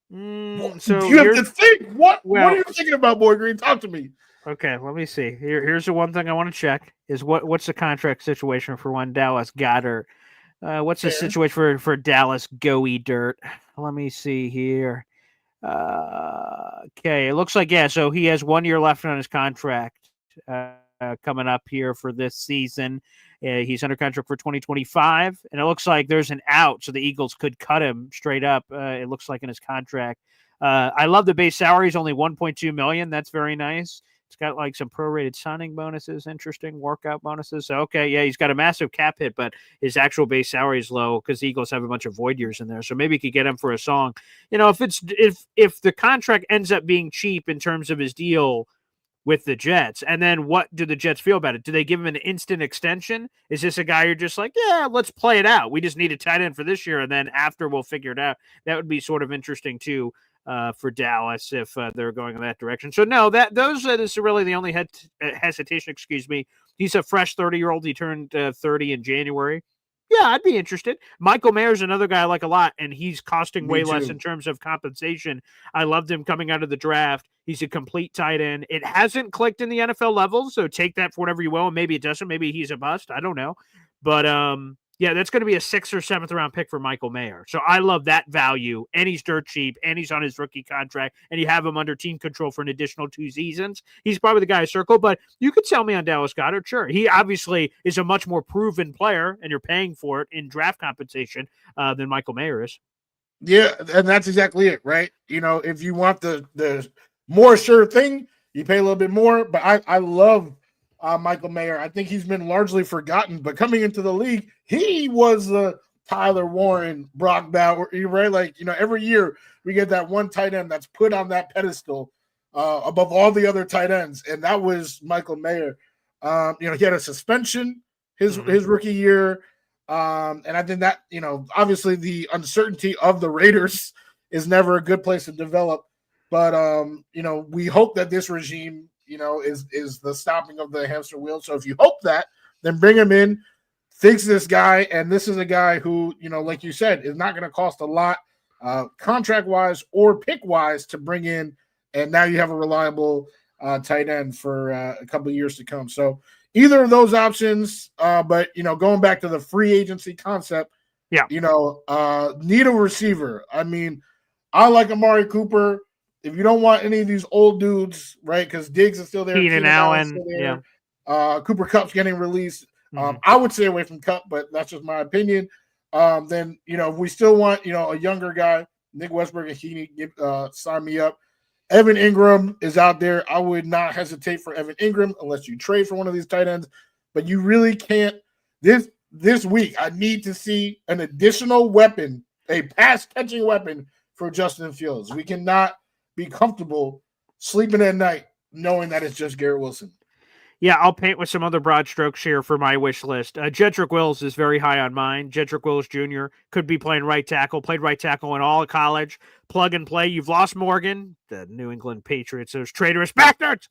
So you have to think. What are you thinking about, Boy Green? Talk to me. Okay, let me see. Here's the one thing I want to check is what's the contract situation for one Dallas Goedert? What's the situation for Dallas Goey Dirt? Let me see here. Okay, it looks like so he has 1 year left on his contract coming up here for this season. He's under contract for 2025, and it looks like there's an out, so the Eagles could cut him straight up. It looks like in his contract. I love the base salary is only $1.2 million. That's very nice. It's got like some prorated signing bonuses, interesting workout bonuses. So he's got a massive cap hit, but his actual base salary is low because the Eagles have a bunch of void years in there. So maybe you could get him for a song. If the contract ends up being cheap in terms of his deal with the Jets, and then what do the Jets feel about it? Do they give him an instant extension? Is this a guy you're just like, let's play it out? We just need a tight end for this year, and then after we'll figure it out. That would be sort of interesting too for Dallas if they're going in that direction. So no, that is really the only hesitation. Excuse me. He's a fresh 30-year-old. He turned 30 in January. Yeah, I'd be interested. Michael Mayer's another guy I like a lot, and he's costing way less in terms of compensation. I loved him coming out of the draft. He's a complete tight end. It hasn't clicked in the NFL level, so take that for whatever you will, and maybe it doesn't. Maybe he's a bust. I don't know. But, that's going to be a 6th or 7th round pick for Michael Mayer. So I love that value, and he's dirt cheap, and he's on his rookie contract, and you have him under team control for an additional 2 seasons. He's probably the guy I circle, but you could sell me on Dallas Goedert. Sure. He obviously is a much more proven player, and you're paying for it in draft compensation than Michael Mayer is. Yeah, and that's exactly it, right? If you want the more sure thing, you pay a little bit more, but I love Michael Mayer. I think he's been largely forgotten, but coming into the league, he was the Tyler Warren, Brock Bauer, right? Every year we get that one tight end that's put on that pedestal above all the other tight ends, and that was Michael Mayer. He had a suspension his rookie year, and I think that obviously the uncertainty of the Raiders is never a good place to develop. But we hope that this regime is the stopping of the hamster wheel. So if you hope that, then bring him in, fix this guy. And this is a guy who, like you said, is not going to cost a lot contract-wise or pick-wise to bring in. And now you have a reliable tight end for a couple of years to come. So either of those options, but, going back to the free agency concept, need a receiver. I mean, I like Amari Cooper. If you don't want any of these old dudes, right, because Diggs is still there. Keenan Allen. Cooper Kupp's getting released. I would stay away from Kupp, but that's just my opinion. Then, if we still want, a younger guy, Nick Westbrook and Heaney, sign me up. Evan Ingram is out there. I would not hesitate for Evan Ingram unless you trade for one of these tight ends. But you really can't. This week, I need to see an additional weapon, a pass-catching weapon for Justin Fields. We cannot be comfortable sleeping at night knowing that it's just Garrett Wilson. Yeah, I'll paint with some other broad strokes here for my wish list. Jedrick Wills is very high on mine. Jedrick Wills Jr. could be playing right tackle, played right tackle in all of college. Plug and play. You've lost Morgan, the New England Patriots, those traitorous bastards.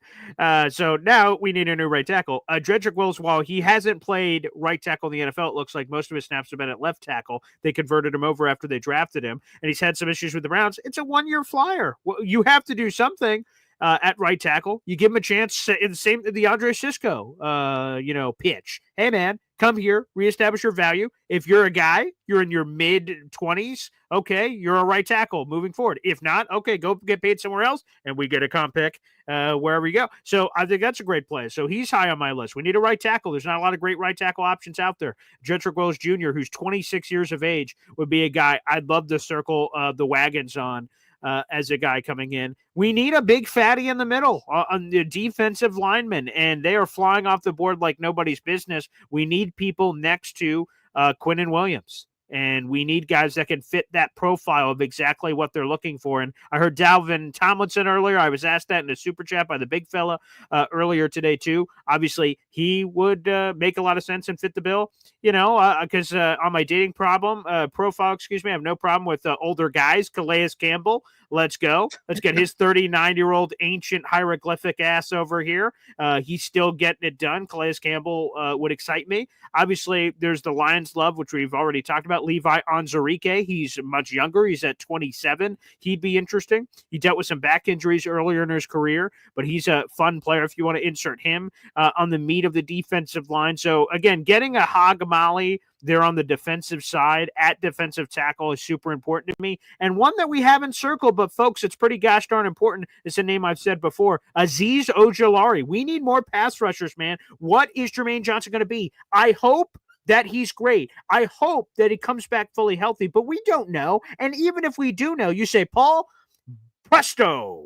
So now we need a new right tackle. Jedrick Wills, while he hasn't played right tackle in the NFL, it looks like most of his snaps have been at left tackle. They converted him over after they drafted him, and he's had some issues with the Browns. It's a one-year flyer. Well, you have to do something. At right tackle, you give him a chance in the same the Andre Cisco, pitch. Hey man, come here, reestablish your value. If you're a guy, you're in your mid-20s, okay, you're a right tackle moving forward. If not, okay, go get paid somewhere else, and we get a comp pick wherever you go. So I think that's a great play. So he's high on my list. We need a right tackle. There's not a lot of great right tackle options out there. Jedrick Wills Jr., who's 26 years of age, would be a guy I'd love to circle the wagons on. As a guy coming in. We need a big fatty in the middle on the defensive linemen, and they are flying off the board like nobody's business. We need people next to Quinnen Williams, and we need guys that can fit that profile of exactly what they're looking for. And I heard Dalvin Tomlinson earlier. I was asked that in a super chat by the big fella earlier today too. Obviously, he would make a lot of sense and fit the bill, because on my dating profile, I have no problem with older guys. Calais Campbell, let's go. Let's get his 39-year-old ancient hieroglyphic ass over here. He's still getting it done. Calais Campbell would excite me. Obviously, there's the Lions love, which we've already talked about. Levi Onwuzurike, he's much younger. He's at 27. He'd be interesting. He dealt with some back injuries earlier in his career, but he's a fun player if you want to insert him on the meat of the defensive line. So, again, getting a Hog Molly there on the defensive side at defensive tackle is super important to me. And one that we haven't circled, but folks, it's pretty gosh darn important. It's a name I've said before. Azeez Ojulari. We need more pass rushers, man. What is Jermaine Johnson going to be? I hope that he's great. I hope that he comes back fully healthy, but we don't know. And even if we do know, you say, Paul, presto,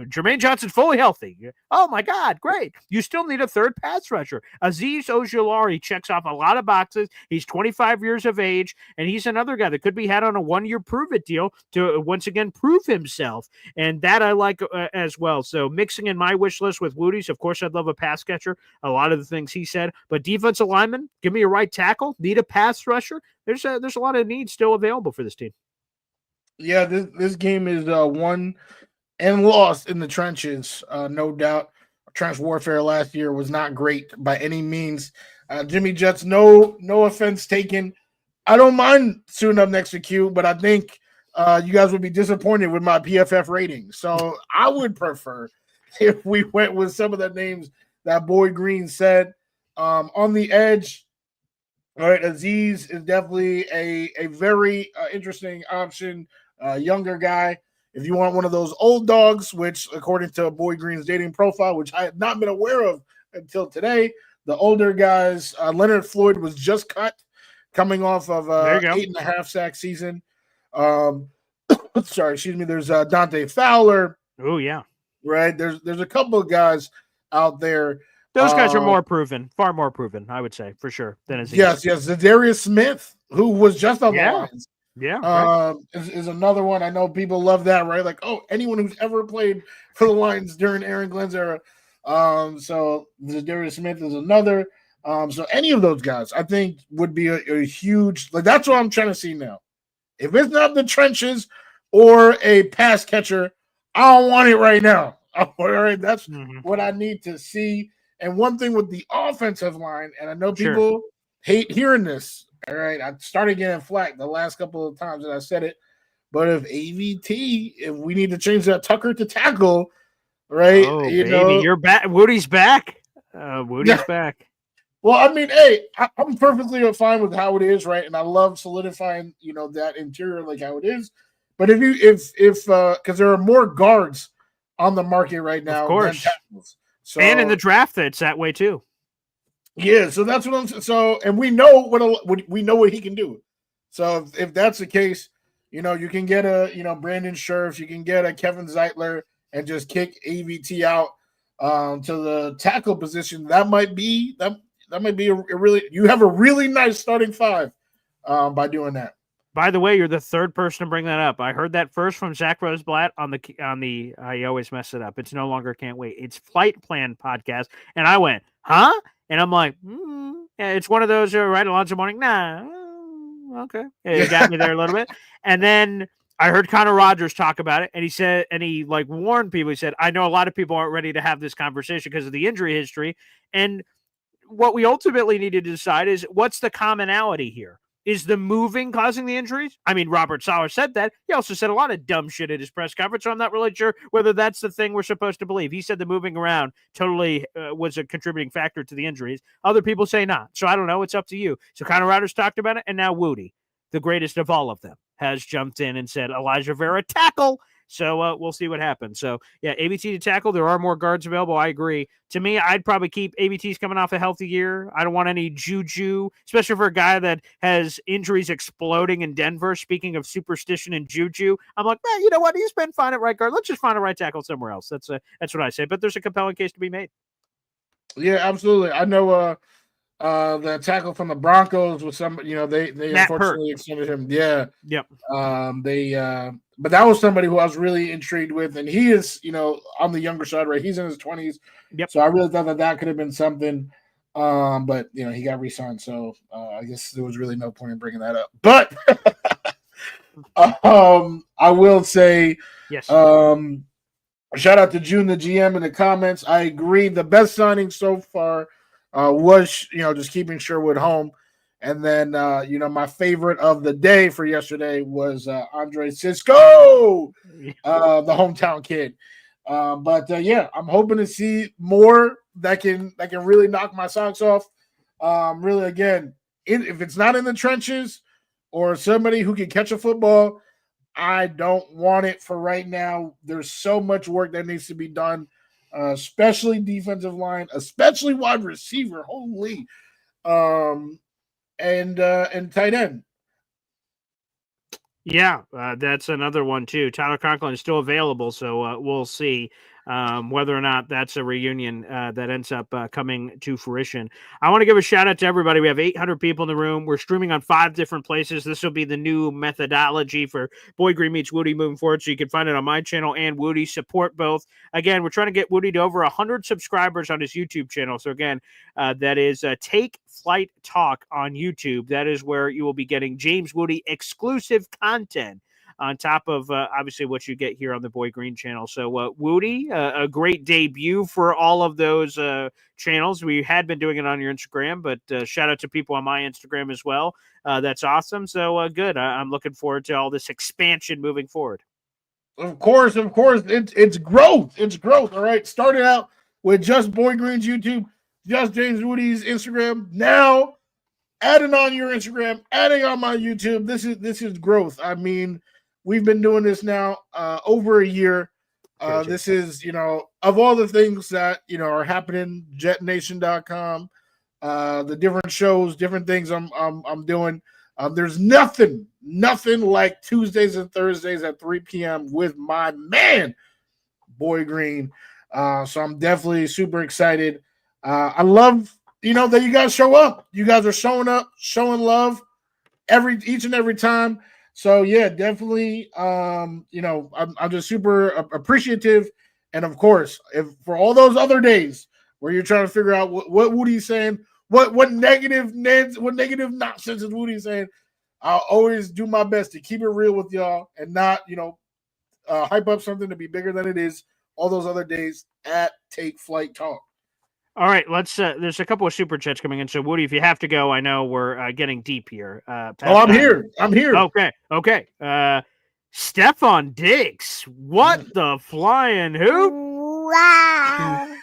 Jermaine Johnson's fully healthy. Oh my God, great. You still need a third pass rusher. Azeez Ojulari checks off a lot of boxes. He's 25 years of age, and he's another guy that could be had on a one-year prove-it deal to once again prove himself, and that I like as well. So mixing in my wish list with Wudi's, of course, I'd love a pass catcher, a lot of the things he said, but defensive lineman, give me a right tackle, need a pass rusher. There's a lot of needs still available for this team. Yeah, this game is won and lost in the trenches, no doubt. Trench warfare last year was not great by any means. Jimmy Jets, no offense taken. I don't mind suiting up next to Q, but I think you guys would be disappointed with my PFF rating. So I would prefer if we went with some of the names that Boy Green said. On the edge, all right, Azeez is definitely a very interesting option. Younger guy. If you want one of those old dogs, which according to Boy Green's dating profile, which I had not been aware of until today, the older guys, Leonard Floyd was just cut coming off of 8.5 sack season. There's Dante Fowler. Oh yeah. Right. There's a couple of guys out there. Those guys are more proven, far more proven, I would say, for sure, than Azeez. Yes. Zadarius Smith, who was just on the Lions. Yeah, right. Is another one. I know people love that, right? Like, oh, anyone who's ever played for the Lions during Aaron Glenn's era. So Darius Smith is another. So any of those guys, I think, would be a huge. Like that's what I'm trying to see now. If it's not the trenches or a pass catcher, I don't want it right now. All right, that's Mhm. what I need to see. And one thing with the offensive line, and I know Sure. people hate hearing this. All right, I started getting flack the last couple of times that I said it. But if we need to change that Tucker to tackle, right? Oh, You baby, know, you're back. Woody's back. Woody's back. well, I mean, hey, I'm perfectly fine with how it is, right? And I love solidifying, that interior like how it is. But if because there are more guards on the market right Of now than course. tackles, And in the so draft, it's that way too. yeah, so that's what I'm. So, and we know what he can do. So if that's the case, you can get a Brandon Scherf, you can get a Kevin Zeitler, and just kick AVT out to the tackle position. That might be a really you have a really nice starting five by doing that. By the way, you're the third person to bring that up. I heard that first from Zach Roseblatt on the I always mess it up. It's no longer Can't Wait. It's Flight Plan podcast, and I went, huh? And I'm like, yeah, it's one of those right Alonzo Morning. Nah, okay, it got me there a little bit, and then I heard Connor Rogers talk about it, and he said, and he like warned people. He said, I know a lot of people aren't ready to have this conversation because of the injury history, and what we ultimately need to decide is what's the commonality here. Is the moving causing the injuries? I mean, Robert Sauer said that. He also said a lot of dumb shit at his press conference, so I'm not really sure whether that's the thing we're supposed to believe. He said the moving around totally was a contributing factor to the injuries. Other people say not. So I don't know. It's up to you. So Connor Rogers talked about it, and now Wudi, the greatest of all of them, has jumped in and said, Elijah Vera, tackle. So we'll see what happens. So, yeah, ABT to tackle. There are more guards available. I agree. To me, I'd probably keep ABT's coming off a healthy year. I don't want any juju, especially for a guy that has injuries exploding in Denver. Speaking of superstition and juju, I'm like, man, you know what? He's been fine at right guard. Let's just find a right tackle somewhere else. That's what I say. But there's a compelling case to be made. Yeah, absolutely. I know the tackle from the Broncos was they Matt unfortunately Peart. extended him. Yeah. Yep. But that was somebody who I was really intrigued with, and he is, on the younger side, right? He's in his 20s. Yep. So I really thought that could have been something. But he got re-signed, so I guess there was really no point in bringing that up. But I will say, yes. Shout out to June, the GM, in the comments. I agree. The best signing so far was, just keeping Sherwood home. And then, my favorite of the day for yesterday was Andre Cisco, the hometown kid. But I'm hoping to see more that can really knock my socks off. Really, again, if it's not in the trenches or somebody who can catch a football, I don't want it for right now. There's so much work that needs to be done, especially defensive line, especially wide receiver. Holy. And tight end. Yeah, that's another one too. Tyler Conklin is still available, so we'll see whether or not that's a reunion that ends up coming to fruition. I want to give a shout out to everybody. We have 800 people in the room. We're streaming on 5 different places. This will be the new methodology for Boy Green Meets Wudi moving forward, so you can find it on my channel and Wudi. Support both. Again, we're trying to get Wudi to over 100 subscribers on his YouTube channel. So again, that is Take Flight Talk on YouTube. That is where you will be getting James Wudi exclusive content on top of obviously what you get here on the Boy Green channel. So Wudi, a great debut for all of those channels. We had been doing it on your Instagram, but shout out to people on my Instagram as well. That's awesome. So good. I'm looking forward to all this expansion moving forward. Of course. It's growth. It's growth. All right. Started out with just Boy Green's YouTube, just James Wudi's Instagram. Now adding on your Instagram, adding on my YouTube. This is growth. I mean, we've been doing this now over a year. This is, of all the things that, are happening, jetnation.com, the different shows, different things I'm doing. There's nothing like Tuesdays and Thursdays at 3 p.m. with my man, Boy Green. So I'm definitely super excited. I love, that you guys show up. You guys are showing up, showing love each and every time. So yeah, definitely. I'm just super appreciative, and of course, if for all those other days where you're trying to figure out what Wudi's saying, what negative nonsense is Wudi saying, I'll always do my best to keep it real with y'all and not hype up something to be bigger than it is. all those other days at Take Flight Talk. All right, let's. There's a couple of super chats coming in. So, Woody, if you have to go, I know we're getting deep here. I'm here. I'm here. Okay. Stefon Diggs, what the flying hoop? Wow.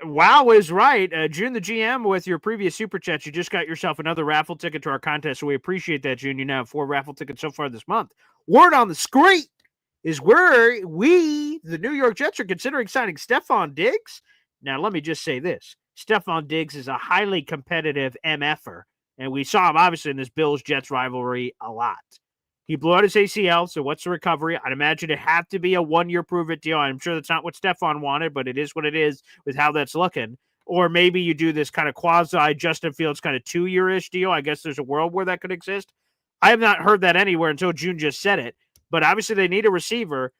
Wow is right. June the GM, with your previous super chat, you just got yourself another raffle ticket to our contest, so we appreciate that, June. You now have 4 raffle tickets so far this month. Word on the street is where we, the New York Jets, are considering signing Stefon Diggs. Now, let me just say this. Stefon Diggs is a highly competitive MFer, and we saw him, obviously, in this Bills-Jets rivalry a lot. He blew out his ACL, so what's the recovery? I'd imagine it had to be a 1-year prove-it deal. I'm sure that's not what Stefon wanted, but it is what it is with how that's looking. Or maybe you do this kind of quasi-Justin Fields kind of 2-year-ish deal. I guess there's a world where that could exist. I have not heard that anywhere until June just said it. But obviously they need a receiver.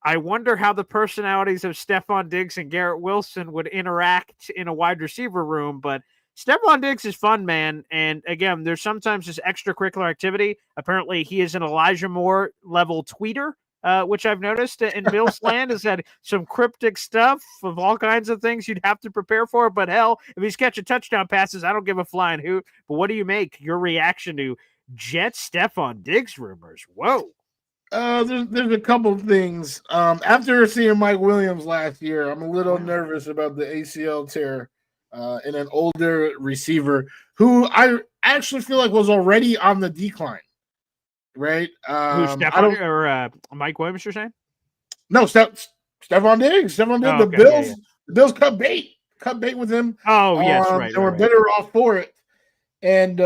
I wonder how the personalities of Stefon Diggs and Garrett Wilson would interact in a wide receiver room. But Stefon Diggs is fun, man. And again, there's sometimes this extracurricular activity. Apparently he is an Elijah Moore level tweeter, which I've noticed in Bills land has had some cryptic stuff of all kinds of things you'd have to prepare for. But hell, if he's catching touchdown passes, I don't give a flying hoot. But what do you make your reaction to Jets Stefon Diggs rumors? Whoa. There's a couple things. After seeing Mike Williams last year, I'm a little nervous about the ACL tear in an older receiver who I actually feel like was already on the decline. Right? Who's Stefon or Mike Williams? You're saying? No, Stefon Diggs. Stefon Diggs. Oh, okay, the Bills cut bait with him. Oh yes, right. And we're better off for it. And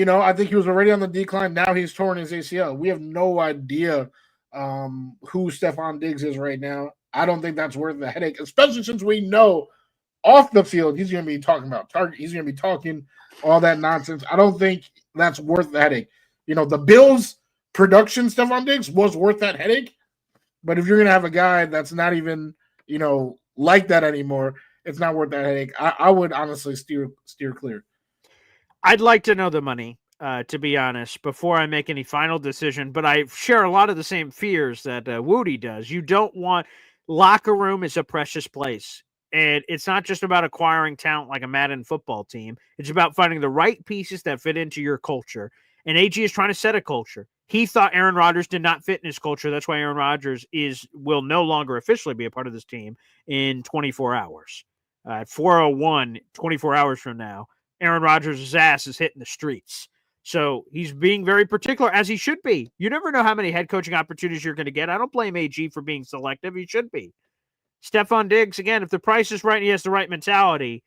I think he was already on the decline. Now he's torn his ACL. We have no idea who Stefon Diggs is right now. I don't think that's worth the headache, especially since we know off the field he's going to be talking about target. He's going to be talking all that nonsense. I don't think that's worth the headache. The Bills' production, Stefon Diggs, was worth that headache. But if you're going to have a guy that's not even, like that anymore, it's not worth that headache. I would honestly steer clear. I'd like to know the money, to be honest, before I make any final decision. But I share a lot of the same fears that Wudi does. You don't want locker room is a precious place. And it's not just about acquiring talent like a Madden football team. It's about finding the right pieces that fit into your culture. And AG is trying to set a culture. He thought Aaron Rodgers did not fit in his culture. That's why Aaron Rodgers will no longer officially be a part of this team in 24 hours. At 4:01, 24 hours from now, Aaron Rodgers' ass is hitting the streets. So he's being very particular, as he should be. You never know how many head coaching opportunities you're going to get. I don't blame AG for being selective. He should be. Stefon Diggs, again, if the price is right and he has the right mentality,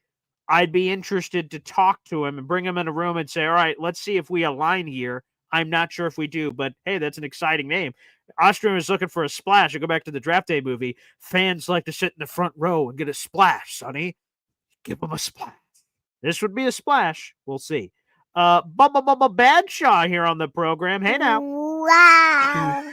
I'd be interested to talk to him and bring him in a room and say, all right, let's see if we align here. I'm not sure if we do, but hey, that's an exciting name. Ostrom is looking for a splash. I go back to the Draft Day movie. Fans like to sit in the front row and get a splash, Sonny. Give them a splash. This would be a splash. We'll see. Badshaw here on the program. Hey now. Wow.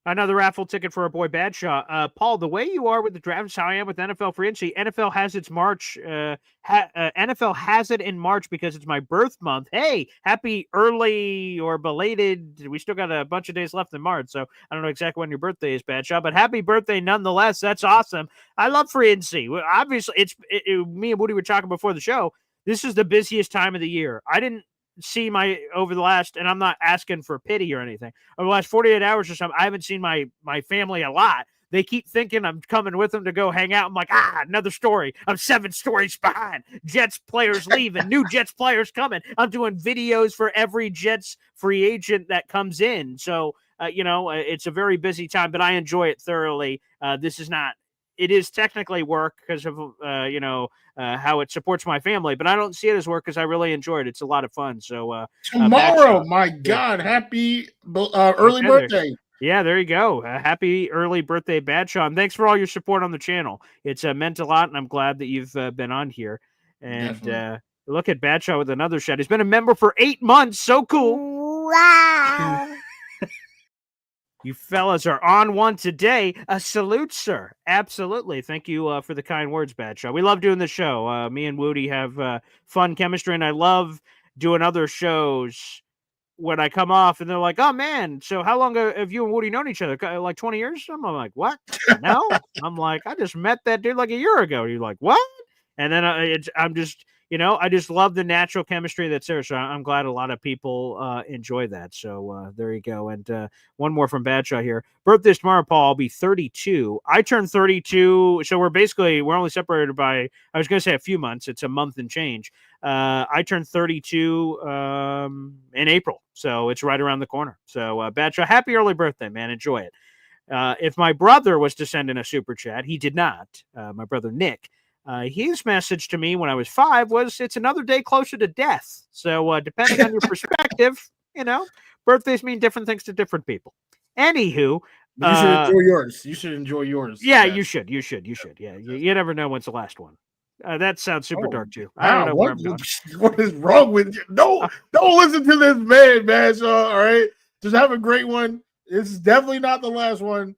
Another raffle ticket for our boy Badshaw. Paul, the way you are with the draft is how I am with NFL free agency. NFL has its March. NFL has it in March because it's my birth month. Hey, happy early or belated. We still got a bunch of days left in March, so I don't know exactly when your birthday is, Badshaw, but happy birthday nonetheless. That's awesome. I love free agency. Obviously, me and Woody were talking before the show. This is the busiest time of the year. I didn't see over the last, and I'm not asking for pity or anything, over the last 48 hours or something, I haven't seen my family a lot. They keep thinking I'm coming with them to go hang out. I'm like, another story. I'm 7 stories behind. Jets players leaving, new Jets players coming. I'm doing videos for every Jets free agent that comes in. So, it's a very busy time, but I enjoy it thoroughly. It is technically work because of, how it supports my family, but I don't see it as work because I really enjoy it. It's a lot of fun. So tomorrow, my God, happy early birthday. Yeah, there you go. Happy early birthday, Badshaw. And thanks for all your support on the channel. It's meant a lot, and I'm glad that you've been on here. And look at Badshaw with another shot. He's been a member for 8 months. So cool. Wow. You fellas are on one today. A salute, sir. Absolutely. Thank you for the kind words, Badshaw. We love doing the show. Me and Woody have fun chemistry, and I love doing other shows when I come off and they're like, "Oh man, so how long have you and Woody known each other? Like 20 years?" I'm like, "What? No." I'm like, "I just met that dude like a year ago." You're like, "What?" And then I'm just, I just love the natural chemistry that's there. So I'm glad a lot of people enjoy that. So there you go. And one more from Badshaw here. Birthday's tomorrow, Paul. I'll be 32. I turned 32. So we're only separated by, I was going to say a few months. It's a month and change. I turned 32 in April. So it's right around the corner. So Badshaw, happy early birthday, man. Enjoy it. If my brother was to send in a super chat, he did not. My brother Nick. His message to me when I was 5 was, "It's another day closer to death." So depending on your perspective, birthdays mean different things to different people. Anywho, you should enjoy yours. You should enjoy yours. Yeah, you should. Yeah, you never know when's the last one. That sounds super dark too. I don't know where I'm going. What is wrong with you? Don't listen to this man. So, all right, just have a great one. This is definitely not the last one.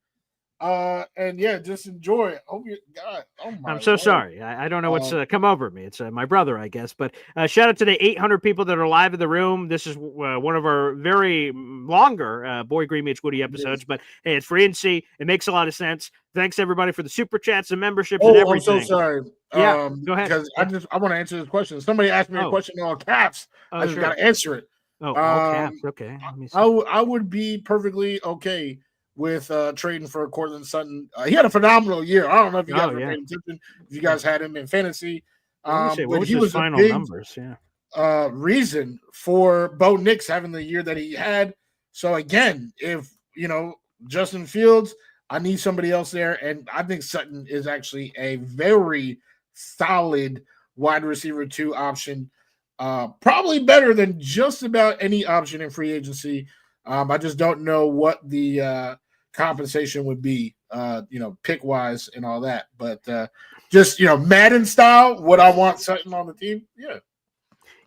And yeah, just enjoy it. Oh God! Oh my! I'm so sorry. I don't know what's come over me. It's my brother, I guess. But shout out to the 800 people that are live in the room. This is one of our very longer Boy Green Meets Woody episodes. But hey, it's free and see. It makes a lot of sense. Thanks everybody for the super chats and memberships and everything. I'm so sorry. Yeah, go ahead. Because I want to answer this question. Somebody asked me a question in all caps. I just got to answer it. All caps. Okay. Let me see. I would be perfectly okay with trading for Cortland Sutton. He had a phenomenal year. I don't know if you guys were paying attention, if you guys had him in fantasy. What was his final numbers? Yeah. Reason for Bo Nix having the year that he had. So again, if Justin Fields, I need somebody else there, and I think Sutton is actually a very solid wide receiver 2 option. Probably better than just about any option in free agency. I just don't know what the compensation would be, pick wise and all that. But just Madden style, would I want Sutton on the team? Yeah.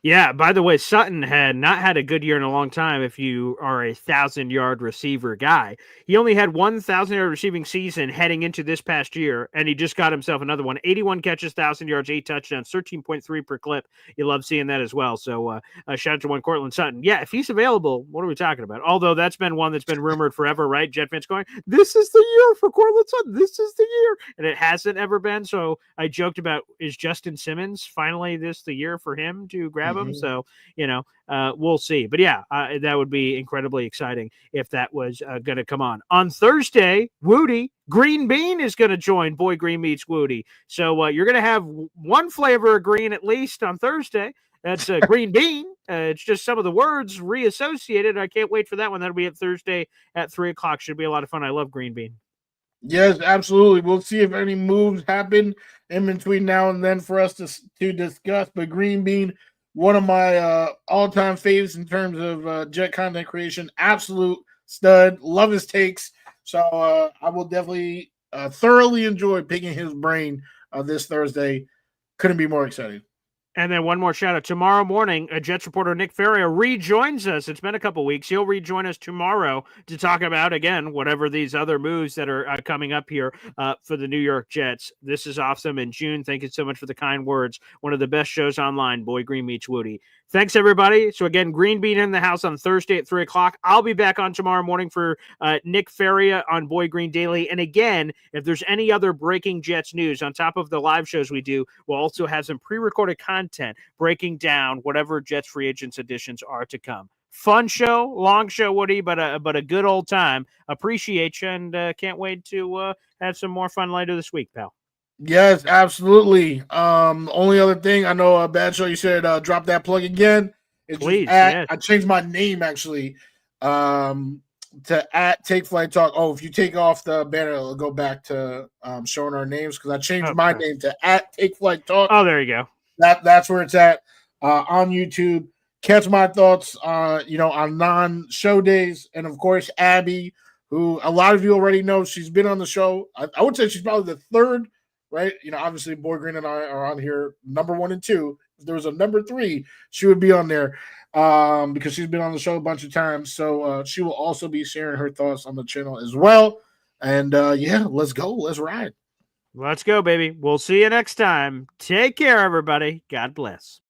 Yeah, by the way, Sutton had not had a good year in a long time if you are a 1,000-yard receiver guy. He only had 1,000-yard receiving season heading into this past year, and he just got himself another one. 81 catches, 1,000 yards, 8 touchdowns, 13.3 per clip. You love seeing that as well. So shout out to one Cortland Sutton. Yeah, if he's available, what are we talking about? Although that's been one that's been rumored forever, right? Jet fans going, "This is the year for Cortland Sutton. This is the year." And it hasn't ever been. So I joked about, is Justin Simmons finally this the year for him to grab him? So, we'll see. But yeah, that would be incredibly exciting if that was going to come on. On Thursday, Woody, Green Bean is going to join Boy Green Meets Woody. So you're going to have one flavor of green at least on Thursday. That's Green Bean. It's just some of the words reassociated. I can't wait for that one. That'll be at Thursday at 3:00. Should be a lot of fun. I love Green Bean. Yes, absolutely. We'll see if any moves happen in between now and then for us to discuss. But Green Bean, one of my all-time faves in terms of Jet content creation. Absolute stud. Love his takes. So I will definitely thoroughly enjoy picking his brain this Thursday. Couldn't be more exciting. And then one more shout out. Tomorrow morning, Jets reporter Nick Ferrier rejoins us. It's been a couple weeks. He'll rejoin us tomorrow to talk about, again, whatever these other moves that are coming up here for the New York Jets. This is awesome. And June, thank you so much for the kind words. One of the best shows online, Boy Green Meets Woody. Thanks, everybody. So, again, Green Bean in the house on Thursday at 3:00. I'll be back on tomorrow morning for Nick Ferrier on Boy Green Daily. And, again, if there's any other breaking Jets news on top of the live shows we do, we'll also have some pre-recorded content breaking down whatever Jets free agents editions are to come. Fun show, long show, Woody, but a good old time. Appreciate you, and can't wait to have some more fun later this week, pal. Yes, absolutely. Only other thing, I know, Bad Show, you said drop that plug again. Please, yes. I changed my name actually to @Take Flight Talk. Oh, if you take off the banner, it'll go back to showing our names because I changed my name to @Take Flight Talk. Oh, there you go. That's where it's at on YouTube. Catch my thoughts, on non-show days, and of course Abby, who a lot of you already know. She's been on the show. I would say she's probably the third. Right, obviously, Boy Green and I are on here, number 1 and 2. If there was a number 3, she would be on there because she's been on the show a bunch of times. So she will also be sharing her thoughts on the channel as well. And let's go. Let's ride. Let's go, baby. We'll see you next time. Take care, everybody. God bless.